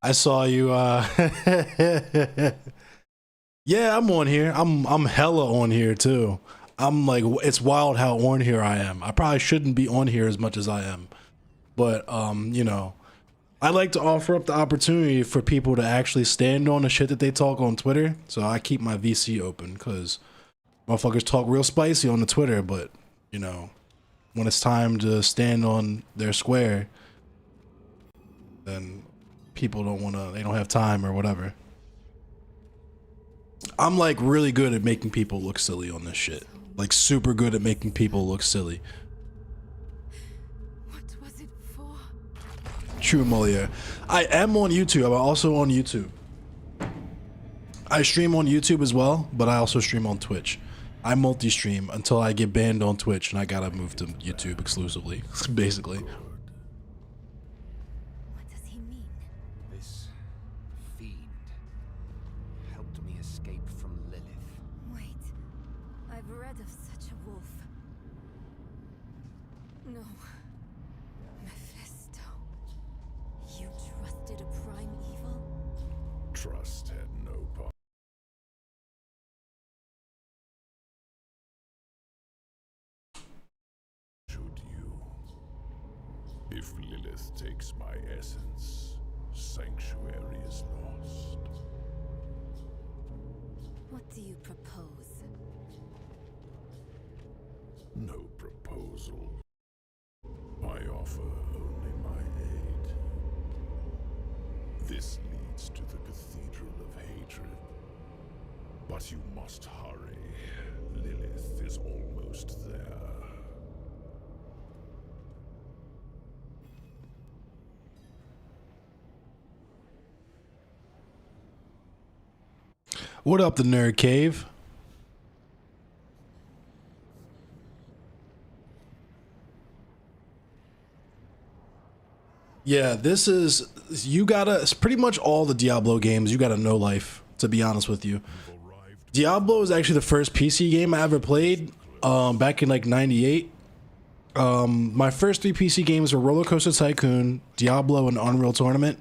I saw you yeah, I'm on here. I'm hella on here too. I'm like, it's wild how on here I am. I probably shouldn't be on here as much as I am. But you know, I like to offer up the opportunity for people to actually stand on the shit that they talk on Twitter. So I keep my VC open cuz motherfuckers talk real spicy on the Twitter, but you know, when it's time to stand on their square, then people don't want to, they don't have time or whatever. I'm like really good at making people look silly on this shit. Like super good at making people look silly. What was it for? True Moliere. I am on YouTube. I'm also on YouTube. I stream on YouTube as well, but I also stream on Twitch. I multi-stream until I get banned on Twitch and I gotta move to YouTube exclusively, basically. What does he mean? This fiend helped me escape from Lilith. Wait, I've read of such a wolf. No. Mephisto. You trusted a prime evil? Trust had no part. Should you? If Lilith takes my essence, Sanctuary is lost. What do you propose? No proposal. I offer only my aid. This leads to the Cathedral of Hatred. But you must hurry. Lilith is almost there. What up, the Nerd Cave? Yeah, this is, you gotta, it's pretty much all the Diablo games, you gotta know life, to be honest with you. Diablo is actually the first PC game I ever played, back in like 98. My first 3 PC games were Roller Coaster Tycoon, Diablo, and Unreal Tournament.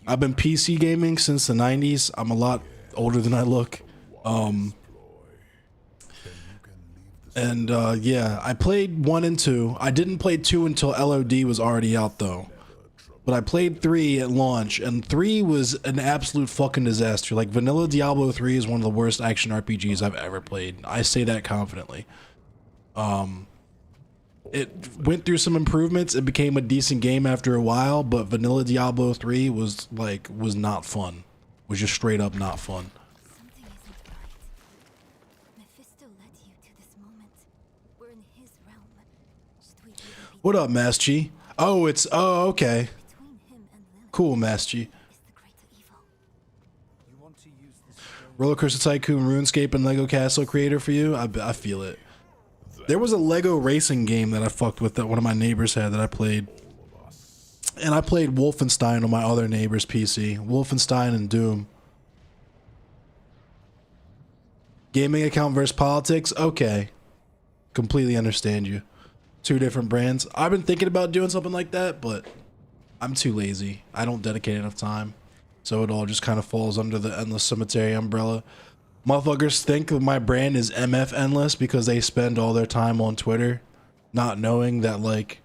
I've been PC gaming since the 90s. I'm a lot older than I look. Yeah, I played 1 and 2. I didn't play 2 until LOD was already out though. But I played 3 at launch, and 3 was an absolute fucking disaster. Like, vanilla Diablo 3 is one of the worst action RPGs I've ever played. I say that confidently. It went through some improvements. It became a decent game after a while, but vanilla Diablo 3 was not fun. Was just straight up not fun. Something isn't right. Mephisto led you to this moment. We're in his realm. Should we really be What up, Mass G? Oh, it's, oh, okay. between him and Lilith? Cool, Mass G. Is the greater evil? You want to use this Roller Coaster Tycoon, RuneScape, and Lego Castle Creator for you? I feel it. There was a Lego racing game that I fucked with that one of my neighbors had that I played. And I played Wolfenstein on my other neighbor's PC. Wolfenstein and Doom. Gaming account versus politics? Okay. Completely understand you. 2 different brands. I've been thinking about doing something like that, but I'm too lazy. I don't dedicate enough time. So it all just kind of falls under the Endless Cemetery umbrella. Motherfuckers think that my brand is MF Endless because they spend all their time on Twitter, not knowing that like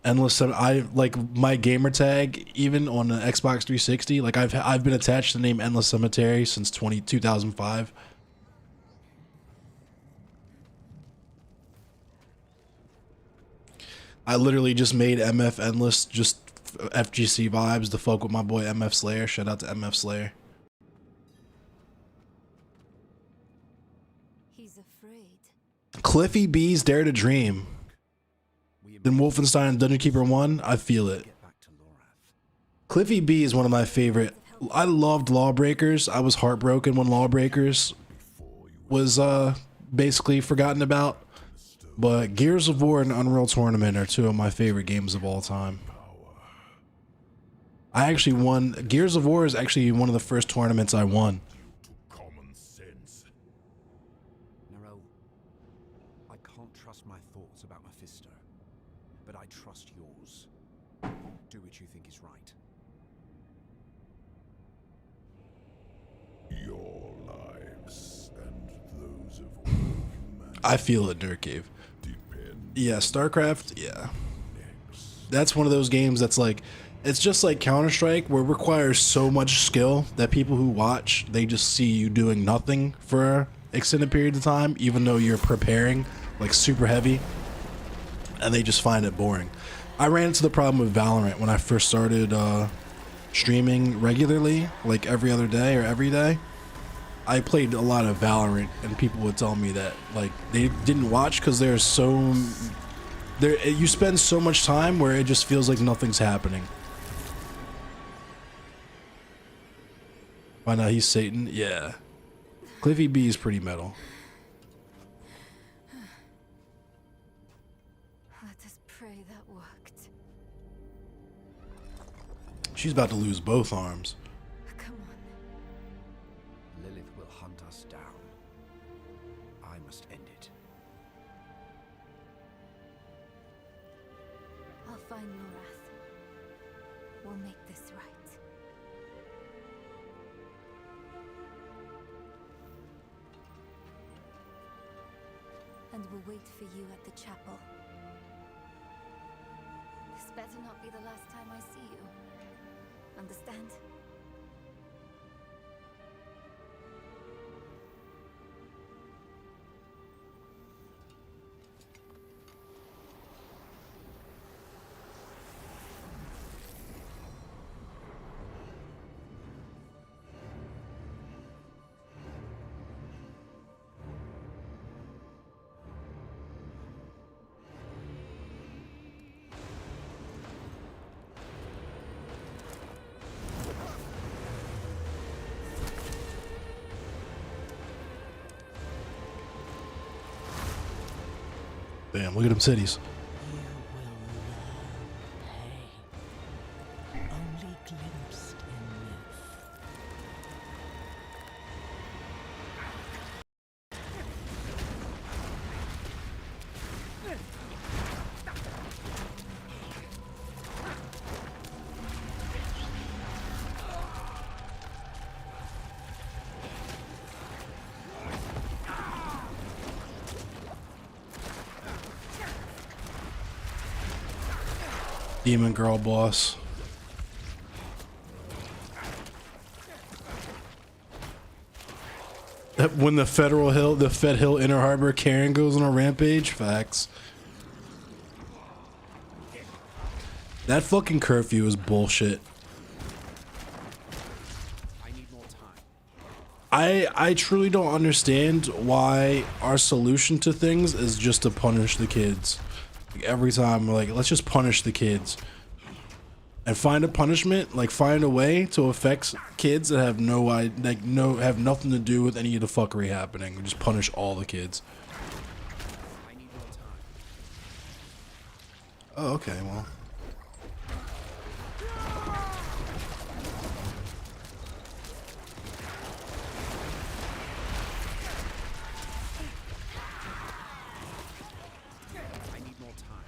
I like my gamer tag even on the Xbox 360. Like I've been attached to the name Endless Cemetery since 2005. I literally just made MF Endless just FGC vibes to fuck with my boy MF Slayer. Shout out to MF Slayer. He's afraid. Cliffy B's Dare to Dream. Then Wolfenstein and Dungeon Keeper 1, I feel it. Cliffy B is one of my favorite. I loved Lawbreakers. I was heartbroken when Lawbreakers was basically forgotten about. But Gears of War and Unreal Tournament are two of my favorite games of all time. I actually won. Gears of War is actually one of the first tournaments I won. Common sense. Nero, I can't trust my thoughts about Mephisto, but I trust yours. Do what you think is right. Your lives and those of all humanity I feel it, Nerd Cave. depend Yeah, StarCraft, yeah. That's one of those games that's like, it's just like Counter-Strike, where it requires so much skill that people who watch, they just see you doing nothing for an extended period of time, even though you're preparing like super heavy, and they just find it boring. I ran into the problem with Valorant when I first started streaming regularly, like every other day or every day. I played a lot of Valorant, and people would tell me that like they didn't watch because you spend so much time where it just feels like nothing's happening. Why not? He's Satan? Yeah. Cliffy B is pretty metal. Let us pray that worked. She's about to lose both arms. Come on. Lilith will hunt us down. I must end it. I'll find Lorath. We'll make this right. And we'll wait for you at the chapel. This better not be the last time I see you. Understand? Damn, look at them cities. You will learn pain, only glimpsed in myth. Demon girl boss. When the Fed Hill Inner Harbor Karen goes on a rampage, facts. That fucking curfew is bullshit. I need more time. I truly don't understand why our solution to things is just to punish the kids. Like every time we're like, let's just punish the kids. And find a punishment, like find a way to affect kids that have have nothing to do with any of the fuckery happening. Just punish all the kids. I need more time. Oh, okay, well. I need more time.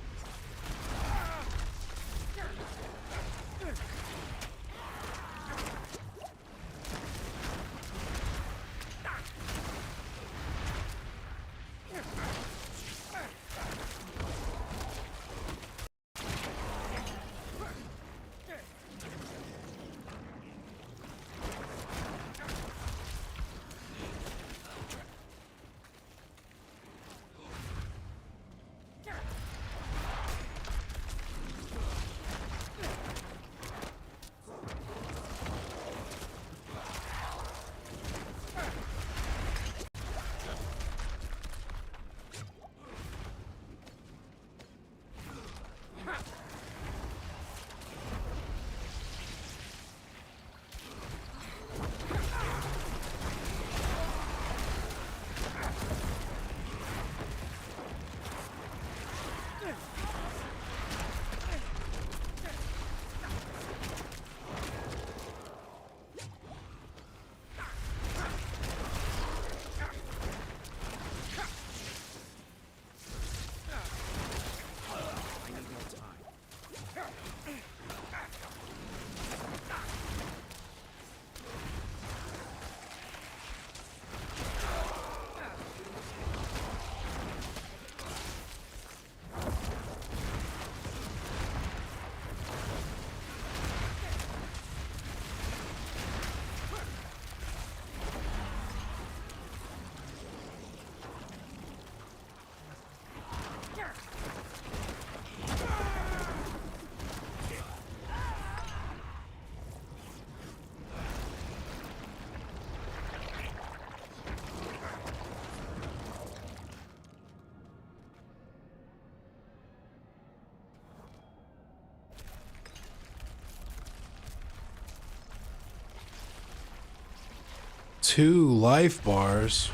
2 life bars.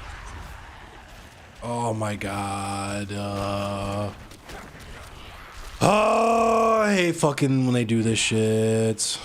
Oh my god. Oh, I hate fucking when they do this shit.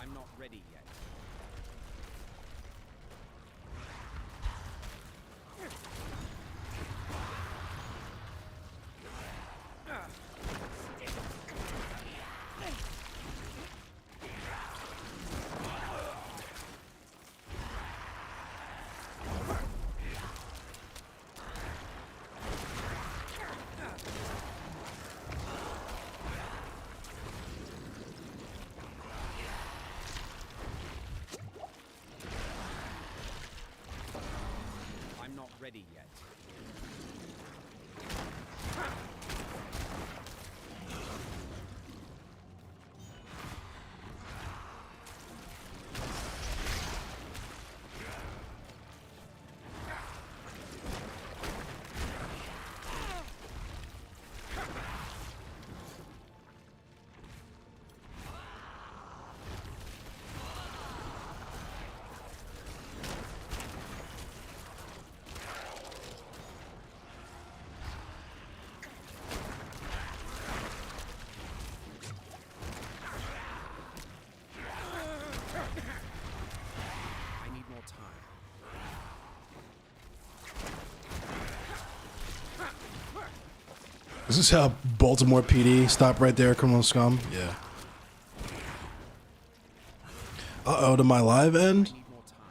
I'm not ready yet. I'm not ready yet. I need more time. Is this how Baltimore PD stop right there, criminal scum? Yeah. Uh-oh, did my live end?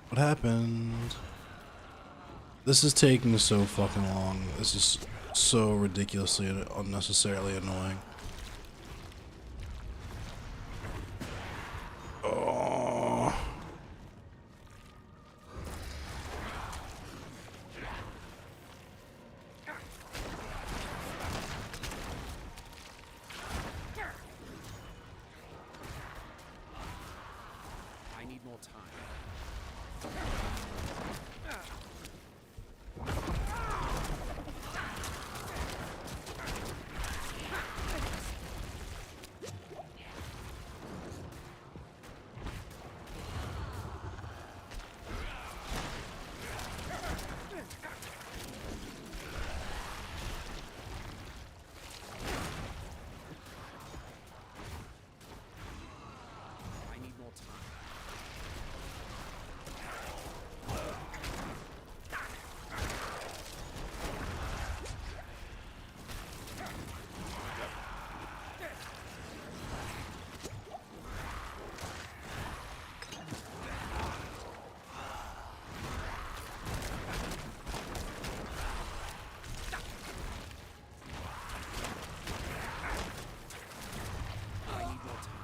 What happened? This is taking so fucking long. This is so ridiculously and unnecessarily annoying. Oh. I need more time. I need more time. I need more time.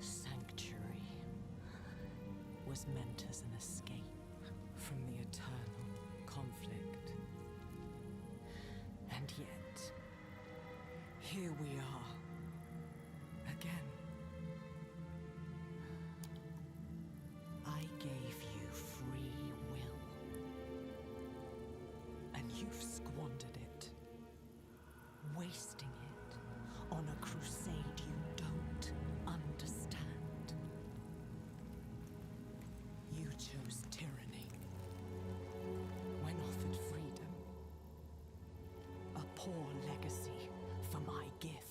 Sanctuary was meant as an escape from the eternal conflict. And yet, here we are, again. I gave you free will, and you've squandered it, wasting it on a crusade poor legacy for my gift.